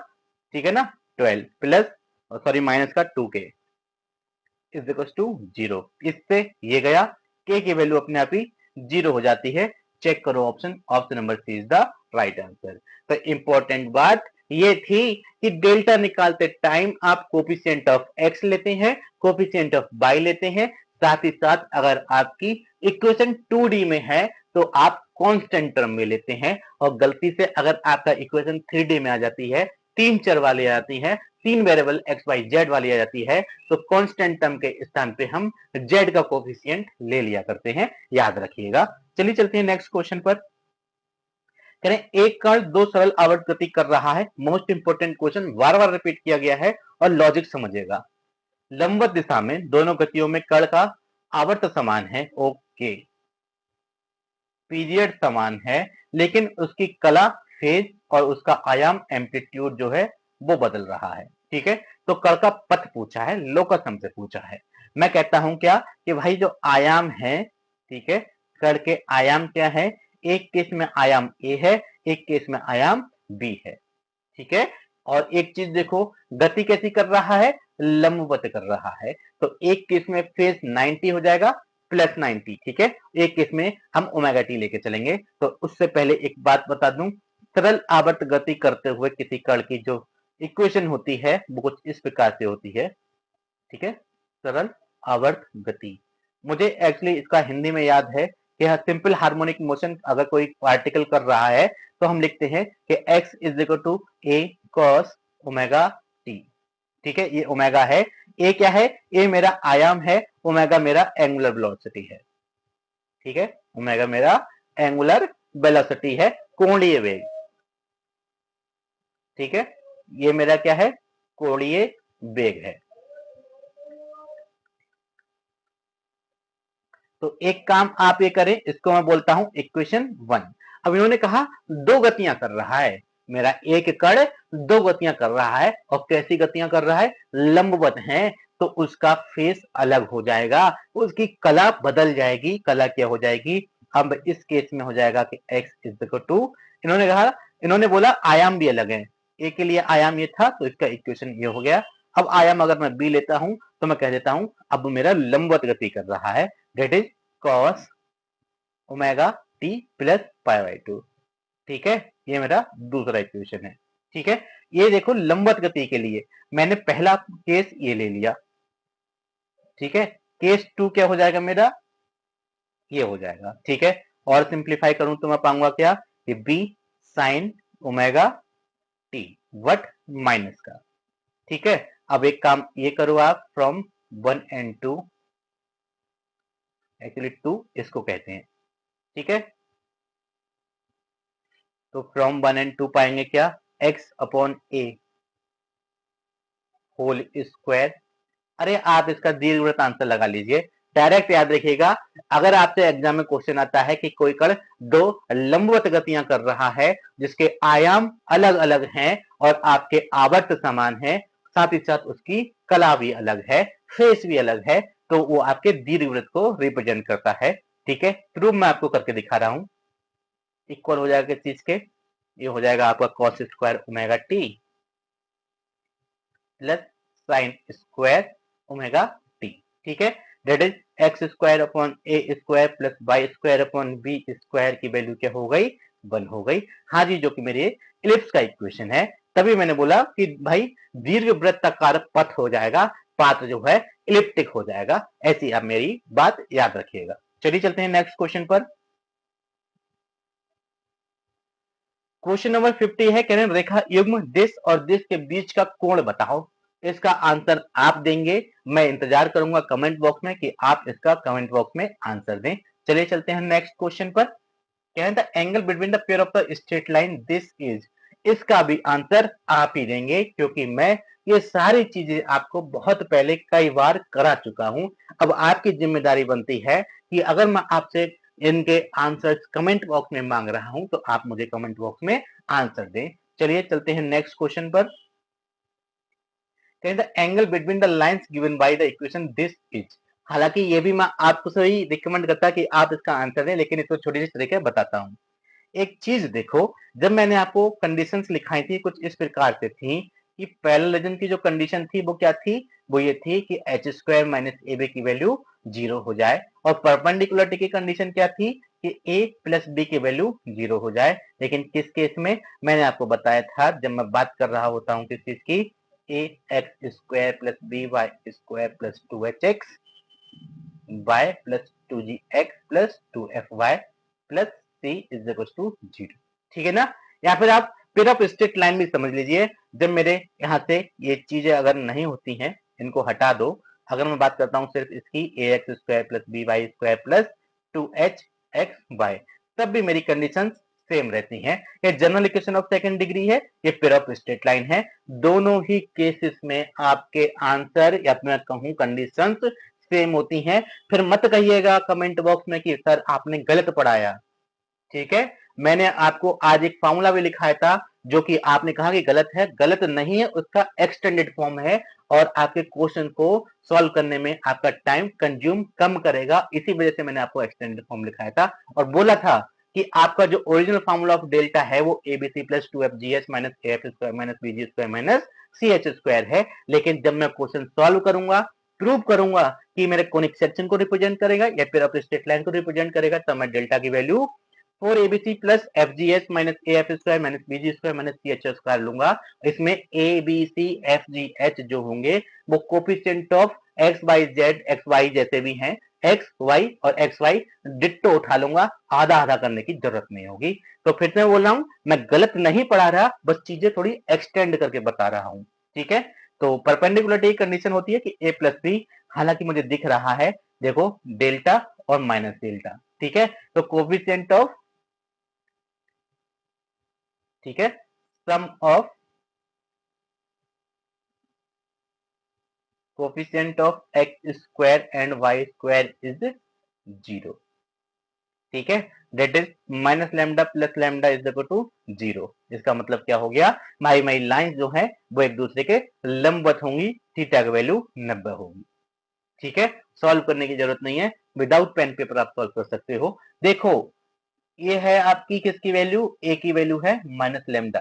ठीक है ना, 12 प्लस सॉरी माइनस का 2k इज इक्वल टू 0। इससे ये गया, k की वैल्यू अपने आप ही 0 हो जाती है। चेक करो option, option number C is the right answer. तो इंपॉर्टेंट बात ये थी कि डेल्टा निकालते टाइम आप कोफिशिएंट ऑफ x लेते हैं, कोफिशिएंट ऑफ y लेते हैं, साथ ही साथ अगर आपकी इक्वेशन 2D में है तो आप कांस्टेंट टर्म में लेते हैं, और गलती से अगर आपका इक्वेशन 3D में आ जाती है, 3 चर वाली आ जाती है, 3 वेरिएबल एक्स वाई जेड वाली आ जाती है, तो कांस्टेंट टर्म के स्थान पे हम जेड का कोफिशिएंट ले लिया करते हैं, याद रखिएगा। चलिए चलते हैं नेक्स्ट क्वेश्चन पर। करें एक कण दो सरल आवर्त गति कर रहा है। मोस्ट इंपोर्टेंट क्वेश्चन, बार बार रिपीट किया गया है और लॉजिक समझिएगा। लंबवत दिशा में दोनों गतियों में कण का आवर्त समान है, ओके, पीरियड समान है, लेकिन उसकी कला, फेज और उसका आयाम, एम्पलीट्यूड जो है वो बदल रहा है, ठीक है। तो कण का पथ पूछा है, लोकस हमसे पूछा है। मैं कहता हूं क्या कि भाई जो आयाम है, ठीक है, कण के आयाम क्या है? एक केस में आयाम a है, एक केस में आयाम b है, ठीक है। और एक चीज देखो, गति कैसी कर रहा है? लंबवत कर रहा है। तो एक केस में फेज 90 हो जाएगा प्लस 90, ठीक है, एक केस में हम ओमेगा टी लेके चलेंगे। तो उससे पहले एक बात बता दूं, सरल आवर्त गति करते हुए किसी कण की जो इक्वेशन होती है वो कुछ इस प्रकार से होती है, ठीक है, सरल आवर्त गति। मुझे एक्चुअली इसका हिंदी में याद है कि सिंपल हार्मोनिक मोशन अगर कोई पार्टिकल कर रहा है तो हम लिखते हैं कि x is equal to a cos omega t, ठीक है, ये ओमेगा है। ए क्या है? ए मेरा आयाम है, ओमेगा मेरा एंगुलर वेलोसिटी है, ठीक है, ओमेगा मेरा एंगुलर वेलोसिटी है, कोणीय वेग, ठीक है, ये मेरा क्या है? कोणीय वेग है। तो एक काम आप ये करें, इसको मैं बोलता हूं इक्वेशन 1। अब इन्होंने कहा दो गतियां कर रहा है, मेरा एक कण दो गतियां कर रहा है, और कैसी गतियां कर रहा है? लंबवत है, तो उसका फेस अलग हो जाएगा, उसकी कला बदल जाएगी। कला क्या हो जाएगी? अब इस केस में हो जाएगा कि x इज इक्वल टू, इन्होंने कहा, इन्होंने बोला आयाम भी अलग है, a के लिए आयाम ये था तो इसका इक्वेशन ये हो गया। अब आयाम अगर मैं b लेता हूं तो मैं कह देता हूं अब मेरा लंबवत गति कर रहा है, that is cos omega t plus pi by 2, ठीक है, ये मेरा दूसरा इक्वेशन है, ठीक है। ये देखो लंबवत गति के लिए मैंने पहला केस ये ले लिया, ठीक है। केस 2 क्या हो जाएगा मेरा? ये हो जाएगा, ठीक है। और सिंप्लीफाई करूं तो मैं पाऊंगा क्या कि b sine omega T what minus का, ठीक है। अब एक काम ये करो आप, फ्रॉम 1 and 2, एक्चुअली 2 इसको कहते हैं, ठीक है। तो फ्रॉम 1 and 2 पाएंगे क्या, x upon a whole square. अरे आप इसका दीर्घवृत्त आंसर लगा लीजिए, डायरेक्ट याद रखिएगा। अगर आपसे एग्जाम में क्वेश्चन आता है कि कोई कण दो लंबवत गतियां कर रहा है जिसके आयाम अलग अलग हैं और आपके आवर्त समान है, साथ ही साथ उसकी कला भी अलग है, फेस भी अलग है, तो वो आपके दीर्घवृत्त को रिप्रेजेंट करता है, ठीक है। प्रूफ मैं आपको करके दिखा रहा हूं। इक्वल हो जाएगा किस चीज के, ये हो जाएगा आपका cos square omega t plus sine square omega t, ठीक है। That is x square upon A square plus y square upon B square की वैल्यू क्या हो गई, 1 हो गई। हाँ जी, जो कि मेरे इलिप्स का इक्वेशन है। तभी मैंने बोला कि भाई दीर्घ वृत्ताकार पथ हो जाएगा, पाथ जो है इलिप्टिक हो जाएगा। ऐसी आप मेरी बात याद रखिएगा। चलिए चलते हैं नेक्स्ट क्वेश्चन पर। क्वेश्चन नंबर 50 है, कह रहे हैं रेखा युग्म दिस और दिस के बीच का कोण बताओ। इसका आंसर आप देंगे, मैं इंतजार करूंगा कमेंट बॉक्स में कि आप इसका कमेंट बॉक्स में आंसर दें। चलिए चलते हैं नेक्स्ट क्वेश्चन पर। कह रहे हैं the angle between the pair of the straight line this is. इसका भी आंसर आप ही देंगे, क्योंकि मैं ये सारी चीजें आपको बहुत पहले कई बार करा चुका हूं। अब आपकी जिम्मेदारी बनती है कि अगर मैं आपसे इनके आंसर्स कमेंट बॉक्स में मांग रहा हूं तो आप मुझे कमेंट बॉक्स में आंसर दें। चलिए चलते हैं नेक्स्ट क्वेश्चन पर। The angle between the lines given by the equation this is. हालांकि ये भी मैं आपको सही रिकमेंड करता कि आप इसका आंसर दें, लेकिन इसको छोटी सी तरीके बताता हूं। एक चीज देखो, जब मैंने आपको कंडीशंस लिखाई थी कुछ इस प्रकार से थी कि पैरेललिज्म की जो कंडीशन थी वो क्या थी, वो ये थी कि एच स्क्वायर माइनस ए बी की वैल्यू 0 हो जाए, और परपेंडिकुलरिटी की कंडीशन क्या थी कि a प्लस बी की वैल्यू 0 हो जाए। लेकिन किस केस में, मैंने आपको बताया था जब मैं बात कर रहा होता हूं किस चीज की, a x square plus B y square plus 2h y plus 2g x plus 2fy plus c is equal to 0, ठीक है ना। या फिर आप पेयर ऑफ स्ट्रेट लाइन भी समझ लीजिए। जब मेरे यहाँ से ये चीजें अगर नहीं होती हैं, इनको हटा दो, अगर मैं बात करता हूँ सिर्फ इसकी a x square plus B y square plus 2h(x)(y), तब भी मेरी कंडीशन सेम रहती हैं। ये general equation of second degree है, ये पेयर ऑफ स्ट्रेट लाइन है। दोनों ही केसेस में आपके आंसर या मैं कहूँ कंडीशंस सेम होती हैं। फिर मत कहिएगा कमेंट बॉक्स में कि सर आपने गलत पढ़ाया, ठीक है। मैंने आपको आज एक फॉर्मूला भी लिखाया था जो कि आपने कहा कि गलत है, गलत नहीं है, उसका एक्सटेंडेड फॉर्म है और आपके क्वेश्चन को सॉल्व करने में आपका टाइम कंज्यूम कम करेगा। इसी वजह से मैंने आपको एक्सटेंडेड फॉर्म लिखाया था और बोला था कि आपका जो ओरिजिनल फॉर्मूला ऑफ डेल्टा है वो a b c plus 2fgs minus f square minus b g square minus c square है। लेकिन जब मैं क्वेश्चन सॉल्व करूंगा, प्रूव करूंगा कि मेरे कोनिक सेक्शन को रिप्रेजेंट करेगा या फिर अपने स्ट्रेट लाइन को रिप्रेजेंट करेगा, तब मैं डेल्टा की value 4abc plus fgs minus af square minus bg square minus ch square लूंगा। इसमें abc fgh जो होंगे वो coefficient of x y z x y जैसे भी हैं, x y और x y डिट्टो उठा लूंगा, आधा आधा करने की जरूरत नहीं होगी। तो फिर से बोल रहा हूं, मैं गलत नहीं पढ़ा रहा, बस चीजें थोड़ी एक्सटेंड करके बता रहा हूं, ठीक है। तो परपेंडिकुलरिटी की कंडीशन होती है कि a प्लस बी, हालांकि मुझे दिख रहा है देखो डेल्टा और माइनस डेल्टा, ठीक है। तो कोफिशिएंट ऑफ, ठीक है, sum of coefficient of x square and y square is 0, ठीक है। That is minus lambda plus lambda is equal to 0। इसका मतलब क्या हो गया, भाई माई लाइन जो है वो एक दूसरे के लंबवत होंगी, थीटा की वैल्यू 90 होगी, ठीक है। सॉल्व करने की जरूरत नहीं है, विदाउट पेन पेपर आप सॉल्व कर सकते हो। देखो ये है आपकी किसकी वैल्यू, ए की वैल्यू है माइनस लैम्डा,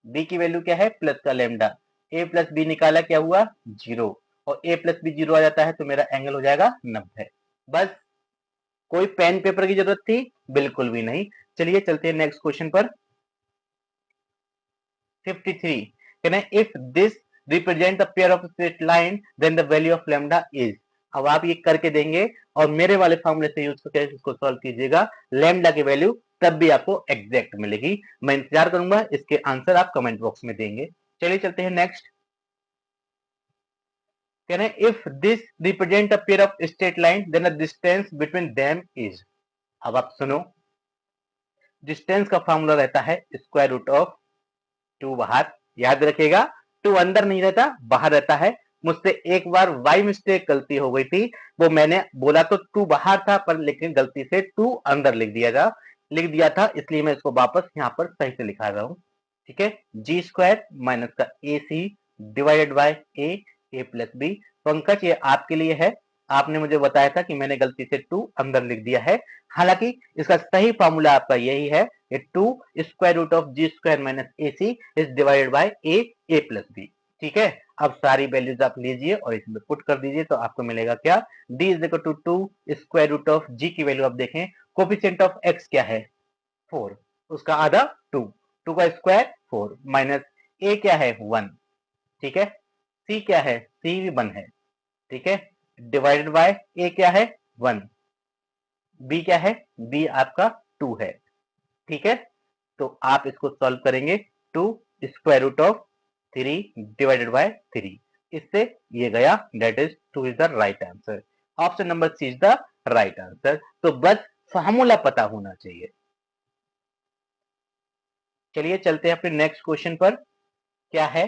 बी की वैल्यू क्या है प्लस का लैम्डा, ए प्लस बी निकाला क्या हुआ 0, और ए प्लस बी 0 आ जाता है तो मेरा एंगल हो जाएगा 90। बस, कोई पेन पेपर की जरूरत थी, बिल्कुल भी नहीं। चलिए चलते हैं नेक्स्ट क्वेश्चन पर। 53 कहना है if this represent the pair of straight line then the value of lambda is. अब आप ये करके देंगे और मेरे वाले फॉर्मूले से यूज करके इसको सॉल्व कीजिएगा, लैम्डा की वैल्यू तब भी आपको एग्जैक्ट मिलेगी। मैं इंतजार करूंगा, इसके आंसर आप कमेंट बॉक्स में देंगे। चलिए चलते हैं नेक्स्ट। कह रहे हैं if this represent a pair of straight line then the distance between them is. अब आप सुनो, डिस्टेंस का फॉर्मूला रहता है स्क्वायर रूट ऑफ टू बाहर, याद रखिएगा, टू अंदर नहीं रहता, बाहर रहता है। मुझसे एक बार बाई मिस्टेक गलती हो गई थी, वो मैंने बोला तो टू बाहर था पर लेकिन गलती से टू अंदर लिख दिया था, इसलिए मैं इसको वापस यहाँ पर सही से लिखा रहा हूँ। ठीक है, जी स्क्वायर माइनस का a c divided by a plus b. Pankaj ये आपके लिए है, आपने मुझे बताया था कि मैंने गलती से टू अंदर लिख दिया है, हालांकि इसका सही फॉर्मूला आपका यही है, two square root of g square minus a c is divided by a plus b. ठीक है, अब सारी वैल्यूज आप लीजिए और इसमें पुट कर दीजिए तो आपको मिलेगा क्या, d is equal to two square root of g की वैल्यू आप देखें, कोफिशिएंट ऑफ x क्या है 4, उसका आधा 2, 2 का स्क्वायर 4 माइनस a क्या है 1। ठीक है, c क्या है, c भी 1 है। ठीक है, डिवाइडेड बाय a क्या है 1, b क्या है, b आपका 2 है। ठीक है, तो आप इसको सॉल्व करेंगे, 2 square root of 3 divided by 3, इससे ये गया, that is 2 is the right answer. Option number C is the right answer. तो बस फार्मूला पता होना चाहिए। चलिए चलते हैं अपने नेक्स्ट क्वेश्चन पर, क्या है,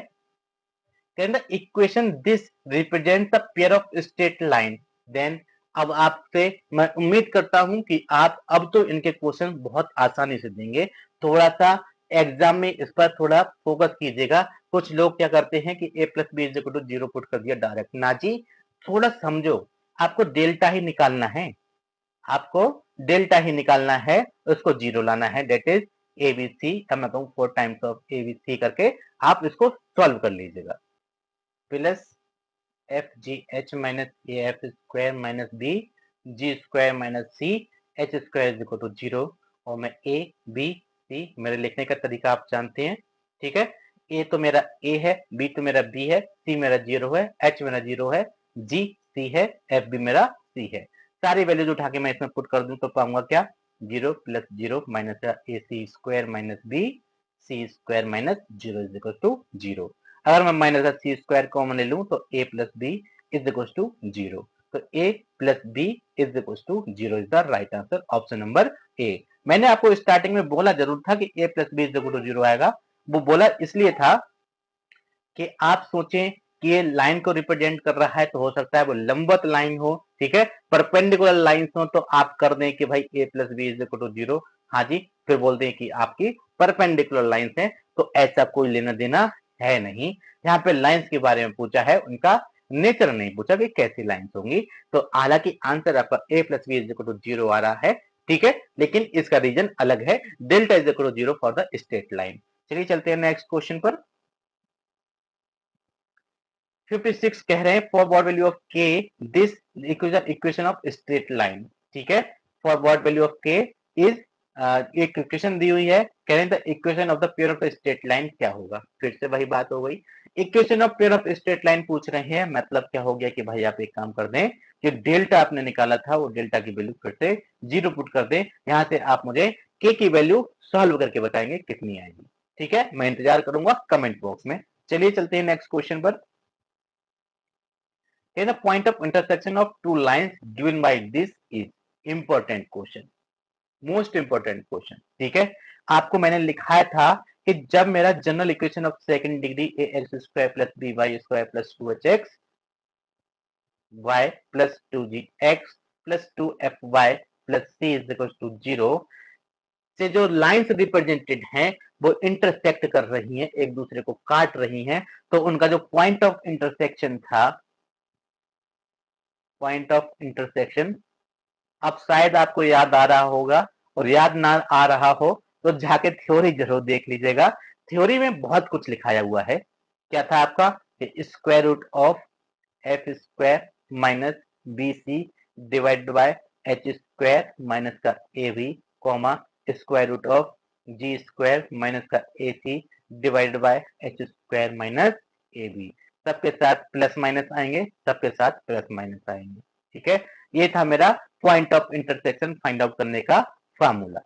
कहते हैं equation this represent the pair of straight line then. अब आपसे मैं उम्मीद करता हूं कि आप अब तो इनके क्वेश्चन बहुत आसानी से देंगे, थोड़ा सा एग्जाम में इस पर थोड़ा फोकस कीजिएगा। कुछ लोग क्या करते हैं कि a plus b is equal to zero put कर दिया डायरेक्ट, ना जी, थोड़ा समझो, आपको डेल्टा ही निकालना है, आपको डेल्टा ही निकालना है, उसको जीरो लाना है, that is a B c, मैं कहूँ 4 times of A B c करके आप इसको सॉल्व कर लीजिएगा। Plus f g h minus a f square minus b g square minus c h square is equal to zero, और मैं A B C, मेरे लिखने का तरीका आप जानते हैं। ठीक है, ए तो मेरा ए है, बी तो मेरा बी है, सी मेरा जीरो है, एच मेरा जीरो है, जी सी है, एफ भी मेरा सी है। सारी वैल्यूज उठा के मैं इसमें पुट कर दूं तो पाऊंगा क्या, zero plus zero minus a c square minus b c square minus zero is equal to zero. अगर मैं माइनस का सी स्क्वायर कॉमन ले लूं तो a plus b is equal to zero, तो a plus b is equal to zero is the right answer, option number A. मैंने आपको starting में बोला जरूर था कि a plus b is equal to zero आएगा, वो बोला इसलिए था कि आप सोचें कि ये लाइन को रिप्रेजेंट कर रहा है तो हो सकता है वो लंबवत लाइन हो, ठीक है, परपेंडिकुलर लाइन हो तो आप कर दें कि भाई a plus b is equal to zero, हाँ जी, फिर बोल दें कि आपकी परपेंडिकुलर लाइंस है, तो ऐसा कोई लेना देना है नहीं। यहाँ पे लाइंस के बारे में पूछा है, उनका नेचर नहीं पूछा कि कैसी लाइंस होंगी, तो हालांकि आंसर आपका a plus b is equal to zero आ रहा है, ठीक है, लेकिन इसका रीजन अलग है, delta is equal to zero for the straight line. चलिए चलते हैं नेक्स्ट क्वेश्चन पर। 56 कह रहे हैं for what value of k this equation of straight line. ठीक है, for what value of k is, एक इक्वेशन दी हुई है, कह रहे हैं the equation of the pair of the straight line क्या होगा, फिर से वही बात हो गई, equation of pair of straight line पूछ रहे हैं, मतलब क्या हो गया कि भाई आप एक काम कर दें, जो डेल्टा आपने निकाला था वो डेल्टा की वैल्यू फिर से जीरो पुट कर दें, यहां से आप मुझे k की वैल्यू सॉल्व करके बताएंगे कितनी आएगी। ठीक है, मैं इंतजार करूंगा कमेंट बॉक्स में। चलिए चलते हैं नेक्स्ट क्वेश्चन पर। The point of intersection of two lines given by this is important question, most important question। ठीक है, आपको मैंने लिखाया था कि जब मेरा general equation of second degree a x square plus B y square plus two h x y plus two g x plus two f y plus c is equal to zero से जो lines represented हैं वो intersect कर रही हैं, एक दूसरे को काट रही हैं, तो उनका जो पॉइंट ऑफ इंटरसेक्शन था, पॉइंट ऑफ इंटरसेक्शन, अब शायद आपको याद आ रहा होगा, और याद ना आ रहा हो तो जाके थ्योरी जरूर देख लीजिएगा, थ्योरी में बहुत कुछ लिखाया हुआ है। क्या था आपका, square root of f square minus b c divide by h square minus का a b comma square root of g square minus का a c divide by h square minus A b, सबके साथ plus minus आएंगे, सबके साथ plus minus आएंगे। ठीक है, ये था मेरा point of intersection find out करने का फार्मूला।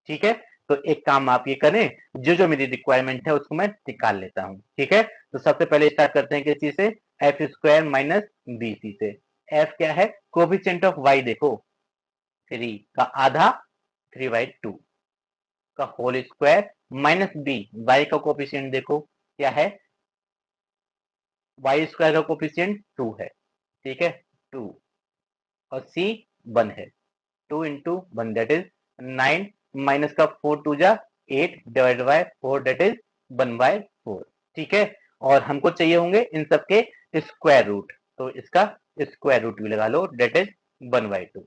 ठीक है, तो एक काम आप ये करें, जो जो मेरी रिक्वायरमेंट है उसको मैं निकाल लेता हूं। ठीक है, तो सबसे पहले स्टार्ट करते हैं किस चीज से, f square minus b c से। एफ क्या है? कोफिशिएंट ऑफ वाई देखो 3 का आधा 3/2 का whole square minus b, y का कोफिशिएंट देखो क्या है? वाई स्क्वायर का कोफिशिएंट 2 है, ठीक है 2, और सी 1 है। 2 इंटू 1 दैट इज 9 माइनस का 4 टू जा 8 डिवाइड बाय 4 दैट इज 1/4, ठीक है। और हमको चाहिए होंगे इन सबके स्क्वायर रूट, तो इसका स्क्वायर रूट भी लगा लो दैट इज 1/2।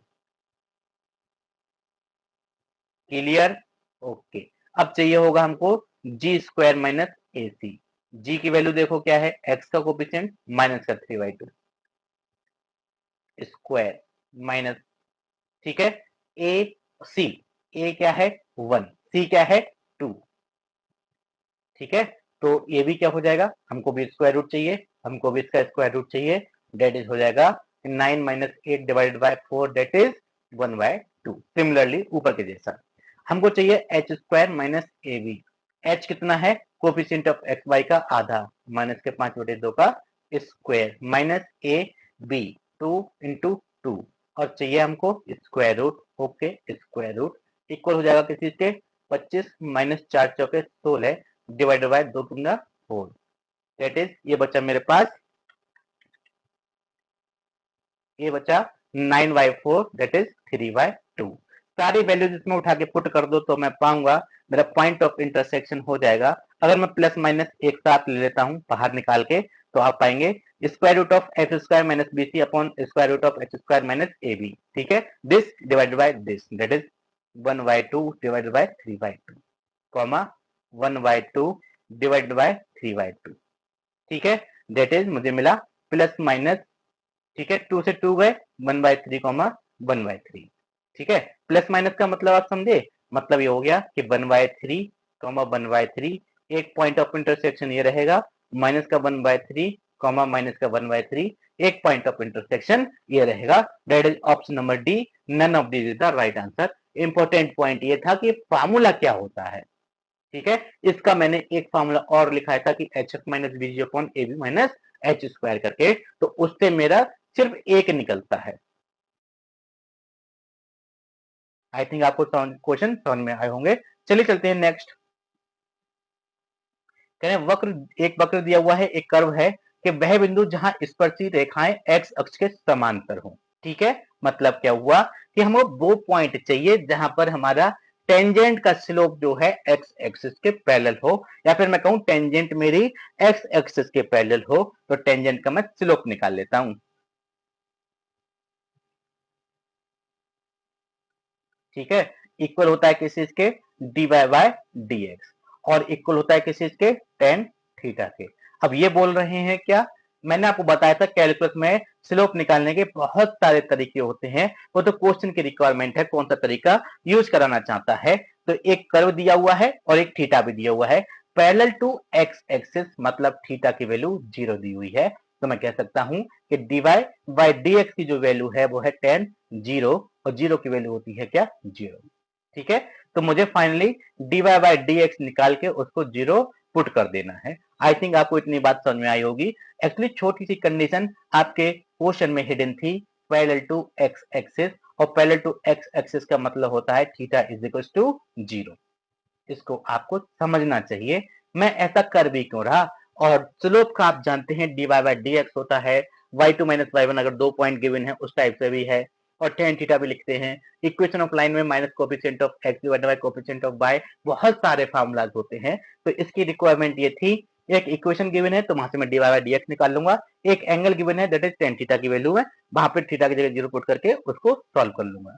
क्लियर? ओके। अब चाहिए होगा हमको जी स्क्वायर माइनस ए सी। जी की वैल्यू देखो क्या है? एक्स का कोफिशिएंट माइनस का 3/2 स्क्वायर माइनस, ठीक है, ए सी। ए क्या है? 1, सी क्या है? 2, ठीक है। तो ये भी क्या हो जाएगा? हमको भी स्क्वायर रूट चाहिए, हमको भी इसका स्क्वायर रूट चाहिए, डेट इज हो जाएगा 9 minus 8 divided by 4 that is 1/2। Similarly ऊपर के जैसा हमको चाहिए एच स्क्वायर माइनस ए बी। एच कितना है? कोफिशिएंट ऑफ एक्स वाई का आधा माइनस के 5/2 का स्क्वायर माइनस ए बी 2 इंटू 2, और चाहिए हमको square root. Okay, square root equal हो जाएगा किसी के 25 माइनस 4 चौके 16 डिवाइडेड बाय 2 दूंगा 4, दैट इज ये बचा मेरे पास, ये बचा 9/4 दैट इज 3/2। सारी वैल्यूज इसमें उठा के पुट कर दो तो मैं पाऊंगा मेरा पॉइंट ऑफ इंटरसेक्शन हो जाएगा। अगर मैं प्लस माइनस एक साथ ले लेता हूं बाहर निकाल के, तो आप पाएंगे square root of f square minus b c upon square root of h square minus A B, ठीक है। This divided by this that is 1/2 divided by 3/2 comma 1/2 divided by 3/2, ठीक है। दैट इज मुझे मिला प्लस माइनस, ठीक है, 2 से 2 गए 1/3 कॉमा 1/3, ठीक है। प्लस माइनस का मतलब आप समझे? मतलब ये हो गया कि 1/3 कॉमा 1/3, एक पॉइंट ऑफ इंटरसेक्शन ये रहेगा, माइनस का 1/3 कॉमा माइनस का 1/3, एक पॉइंट ऑफ इंटरसेक्शन ये रहेगा। That is option number D, none of this is the right answer. Important point ये था कि फार्मूला क्या होता है, ठीक है। इसका मैंने एक फार्मूला और लिखा था कि h f minus b g upon a b minus h square करके, तो उससे मेरा सिर्फ एक निकलता है। आई थिंक आपको क्वेश्चन समझ में आए होंगे। चलिए चलते हैं नेक्स्ट। कह रहे हैं वक्र, एक वक्र दिया हुआ है, एक कर्व है कि वह बिंदु जहां स्पर्शी रेखाएं एक्स अक्ष के समांतर हो, ठीक है। मतलब क्या हुआ कि हमको दो पॉइंट चाहिए जहां पर हमारा टेंजेंट का स्लोप जो है एक्स एक्सिस के पैरेलल हो, या फिर मैं कहूं टेंजेंट मेरी एक्स एक्सिस के पैरेलल हो, तो टेंजेंट का मैं स्लोप निकाल लेता हूं, ठीक है। इक्वल होता है किस चीज के? D y by d x, और इक्वल होता है किस चीज के? टेन थीटा के। अब ये बोल रहे हैं क्या? मैंने आपको बताया था कैलकुलस में स्लोप निकालने के बहुत सारे तरीके होते हैं, वो तो क्वेश्चन की रिक्वायरमेंट है कौन सा तरीका यूज कराना चाहता है। तो एक कर्व दिया हुआ है और एक थीटा भी दिया हुआ है, पैरेलल टू एक्स एक्सिस, मतलब थीटा की वैल्यू 0 दी हुई है, तो मैं कह सकता हूं कि d y by d x की जो वैल्यू है वो है 10 0, और 0 की वैल्यू होती है क्या? 0, ठीक है। तो मुझे finally d y by d x निकाल के उसको 0 पुट कर देना है। आई थिंक आपको इतनी बात समझ में आई होगी। एक्चुअली छोटी सी कंडीशन आपके क्वेश्चन में हिडन थी, पैरेलल टू एक्स एक्सिस, और पैरेलल टू एक्स एक्सिस का मतलब होता है थीटा इज इक्वल टू 0। इसको आपको समझना चाहिए। मैं ऐसा कर भी क्यों रहा? और स्लोप का आप जानते हैं d y by d x होता है y2 माइनस y1, अगर दो पॉइंट गिवन है उस टाइप से भी है, और टेन थीटा भी लिखते हैं। इक्वेशन ऑफ लाइन में minus coefficient of x divided by coefficient of y, बहुत सारे फार्मूलाज होते हैं। तो इसकी रिक्वायरमेंट ये थी, एक इक्वेशन गिवन है तो वहां से मैं d y by d x निकाल लूंगा, एक एंगल गिवन है दैट इज टेन थीटा की वैल्यू है, वहां पे थीटा की जगह 0 पुट करके उसको सॉल्व कर लूंगा।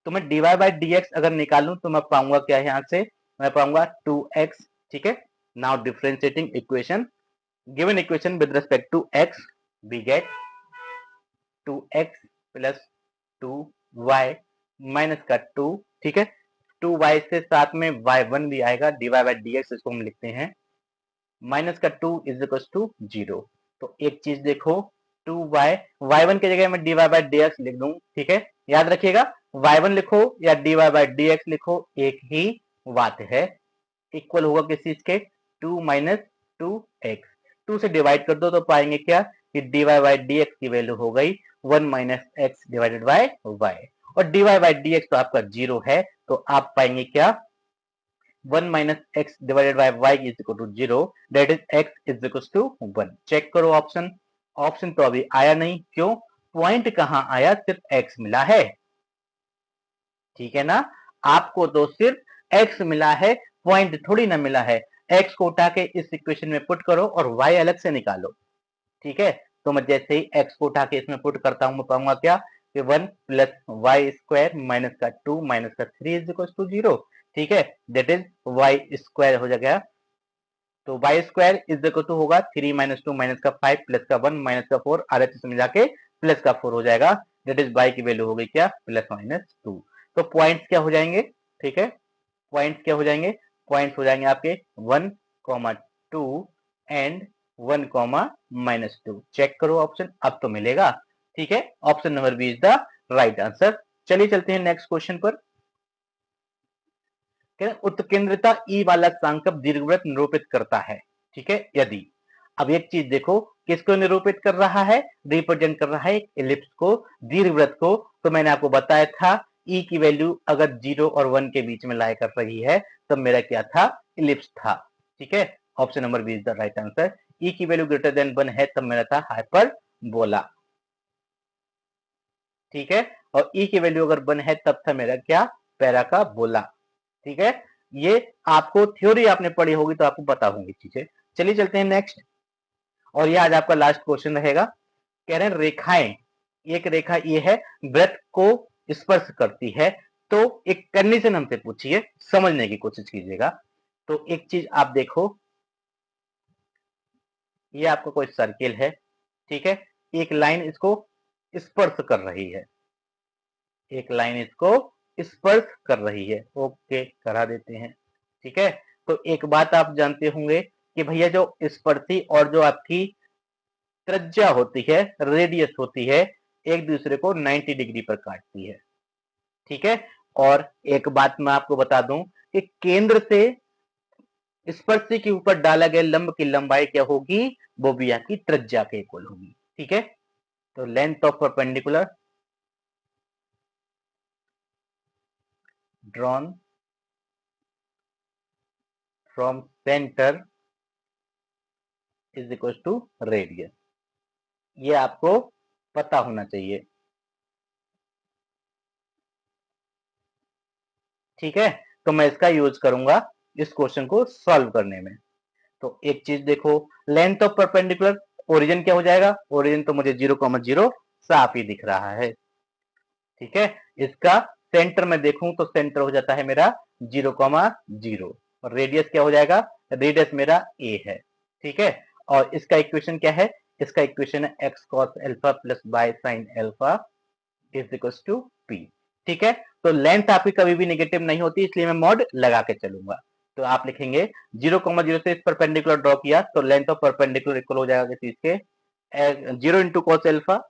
तो मैं d y by d x अगर निकालूं तो मैं पाऊंगा क्या है? यहाँ से मैं पाऊंगा 2x, ठीक है। Now differentiating equation, given equation with respect to x, we get 2x plus 2y minus का 2, ठीक है। 2y से साथ में y1 भी आएगा, d y by d x इसको हम लिखते हैं माइनस का 2 इज इक्वल टू 0। तो एक चीज देखो, 2y, y1 की जगह मैं d y by d x लिख दूं, ठीक है। याद रखिएगा y1 लिखो या d y by d x लिखो, एक ही बात है। इक्वल होगा किस चीज के? 2 माइनस 2x, 2 से डिवाइड कर दो तो पाएंगे क्या? कि dy बाई dx की वैल्यू हो गई 1 minus x divided by y, और dy बाई dx तो आपका 0 है, तो आप पाएंगे क्या 1 minus x divided by y is equal to 0, that is x is equal to 1। Check करो ऑप्शन, ऑप्शन तो अभी आया नहीं, क्यों, पॉइंट कहां आया, सिर्फ x मिला है, ठीक है ना, आपको तो सिर्फ x मिला है, पॉइंट थोड़ी ना मिला है। x को उठा के इस इक्वेशन में पुट करो और y अलग से निकालो, ठीक है। तो मैं जैसे ही x को उठा के इसमें पुट करता हूं, मैं पाऊंगा क्या कि 1 प्लस वाई स्क्वायर माइनस का 2 माइनस का 3 इज इक्वल टू 0, ठीक है, दैट इज वाई स्क्वायर हो जाएगा। तो y square is equal to होगा 3 माइनस 2 माइनस का 5 प्लस का 1 माइनस का 4, आधे से मिला के प्लस का 4 हो जाएगा, दैट इज वाई की वैल्यू हो गई क्या प्लस माइनस 2। तो पॉइंट्स क्या हो जाएंगे, ठीक है, पॉइंट्स क्या हो जाएंगे, पॉइंट्स हो जाएंगे आपके 1, 2 एंड 1, -2। चेक करो ऑप्शन, अब तो मिलेगा, ठीक है, option number B is the right answer. चलिए चलते हैं नेक्स्ट क्वेश्चन पर। उत्केंद्रता ई वाला सांकप दीर्घवृत्त निरूपित करता है, ठीक है, यदि, अब एक चीज देखो, किसको निरूपित कर रहा है, रिप्रेजेंट कर रहा है एक एलिप्स को, दीर्घवृत्त को। तो मैंने आपको बताया था ई की वैल्यू अगर 0 और 1 के बीच में लाई कर रही है, तब मेरा क्या था, एलिप्स था, ठीक है, option number B is the right answer. E की वैल्यू ग्रेटर देन 1 है, तब मेरा था हाइपरबोला, ठीक है, और ई की वैल्यू अगर 1 है, तब था मेरा क्या, पैराबोला, ठीक है। ये आपको थ्योरी आपने पढ़ी होगी तो आपको पता होंगी चीजें। चलिए चलते हैं नेक्स्ट, और ये आज आपका लास्ट क्वेश्चन रहेगा। कह रहे हैं रेखाएं, एक रेखा ये है वृत्त को स्पर्श करती है, तो एक कंडीशन हमसे पूछिए, समझने की कोशिश कीजिएगा। तो एक चीज आप देखो, ये आपका कोई सर्किल है, ठीक है, एक लाइन इसको स्पर्श कर रही है, एक लाइन इसको स्पर्श कर रही है, ओके करा देते हैं, ठीक है। तो एक बात आप जानते होंगे कि भैया जो स्पर्शी और जो आपकी त्रिज्या होती है, रेडियस होती है, एक दूसरे को 90 डिग्री पर काटती है, ठीक है। और एक बात मैं आपको बता दूं कि केंद्र से स्पर्शी के ऊपर डाला गया लंब की लंबाई क्या होगी, वो भी आपकी त्रिज्या के इक्वल होगी, ठीक है। तो length of perpendicular drawn from centre is equal to radius, ये आपको पता होना चाहिए, ठीक है। तो मैं इसका यूज करूंगा इस क्वेश्चन को सॉल्व करने में। तो एक चीज देखो, लेंथ ऑफ परपेंडिकुलर, ओरिजिन क्या हो जाएगा, ओरिजिन तो मुझे 0,0 साफ ही दिख रहा है, ठीक है। इसका सेंटर में देखूं तो सेंटर हो जाता है मेरा 0,0, और रेडियस क्या हो जाएगा, रेडियस मेरा ए है, ठीक है। और इसका इक्वेशन क्या है, इसका इक्वेशन है x cos alpha plus by sine alpha is equal to p, ठीक है। तो लेंथ आपकी कभी भी नेगेटिव नहीं होती, इसलिए मैं मॉड लगा के चलूंगा। तो आप लिखेंगे 0,0 से इस परपेंडिकुलर ड्रॉ किया, तो लेंथ ऑफ परपेंडिकुलर इक्वल हो जाएगा किस चीज के, 0 into cos alpha,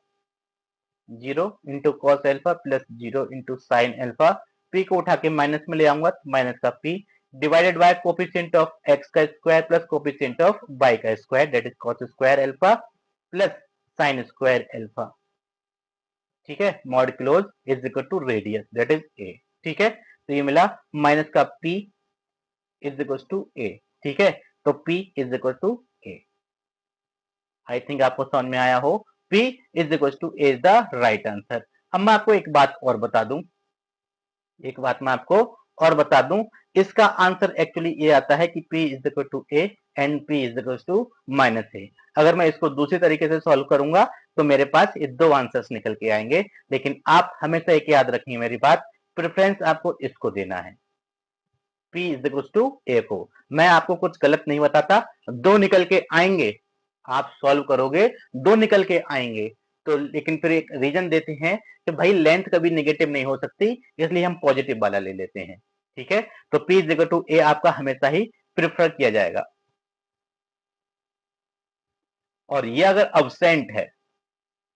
0 into cos alpha plus 0 into sine alpha, p को उठा के माइनस में ले आऊंगा, माइनस का p divided by coefficient of x का square plus coefficient of y का square, that is cos square alpha plus sine square alpha, ठीक है, mod close is equal to radius that is a, ठीक है। तो ये मिला माइनस का p is equal to a, ठीक है। तो p is equal to a, I think आपको समझ में आया हो, p is equal to a is the right answer. अब मैं आपको एक बात और बता दूं, एक बात मैं आपको और बता दूं, इसका आंसर एक्चुअली ये आता है कि p is equal to a and p is equal to minus a. अगर मैं इसको दूसरी तरीके से सॉल्व करूंगा तो मेरे पास ये दो आंसर्स निकल के आएंगे, लेकिन आप हमेशा एक याद रखिए मेरी बात, प्रेफरेंस आपको इसको देना है, p इज इक्वल टू ए को। मैं आपको कुछ गलत नहीं बताता, दो निकल के आएंगे, आप सॉल्व करोगे दो निकल के आएंगे, तो लेकिन फिर एक रीजन देते हैं कि भाई लेंथ कभी नेगेटिव नहीं हो सकती, इसलिए हम पॉजिटिव वाला ले लेते हैं, ठीक है। तो p इज इक्वल टू ए आपका हमेशा ही प्रिफर किया जाएगा, और ये अगर अब्सेंट है,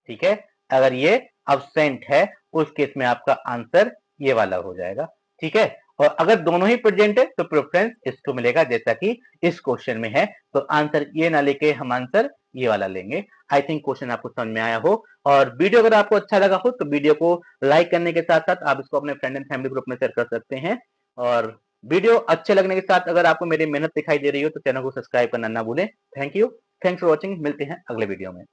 ठीक है, अगर ये अब्सेंट है उस केस में आपका आंसर ये वाला हो जाएगा, ठीक है। और अगर दोनों ही प्रेजेंट है तो प्रेफरेंस इसको मिलेगा, जैसा कि इस क्वेश्चन में है। तो आंसर ये ना लेके हम आंसर ये वाला लेंगे। आई थिंक क्वेश्चन आपको समझ में आया हो, और वीडियो अगर आपको अच्छा लगा हो तो वीडियो को लाइक करने के साथ साथ आप इसको अपने फ्रेंड एंड फैमिली ग्रुप में शेयर कर सकते हैं। और वीडियो अच्छे लगने के साथ अगर आपको मेरी मेहनत दिखाई दे रही हो तो चैनल को सब्सक्राइब करना ना भूलें। Thank you, thanks for watching. मिलते हैं अगले वीडियो में।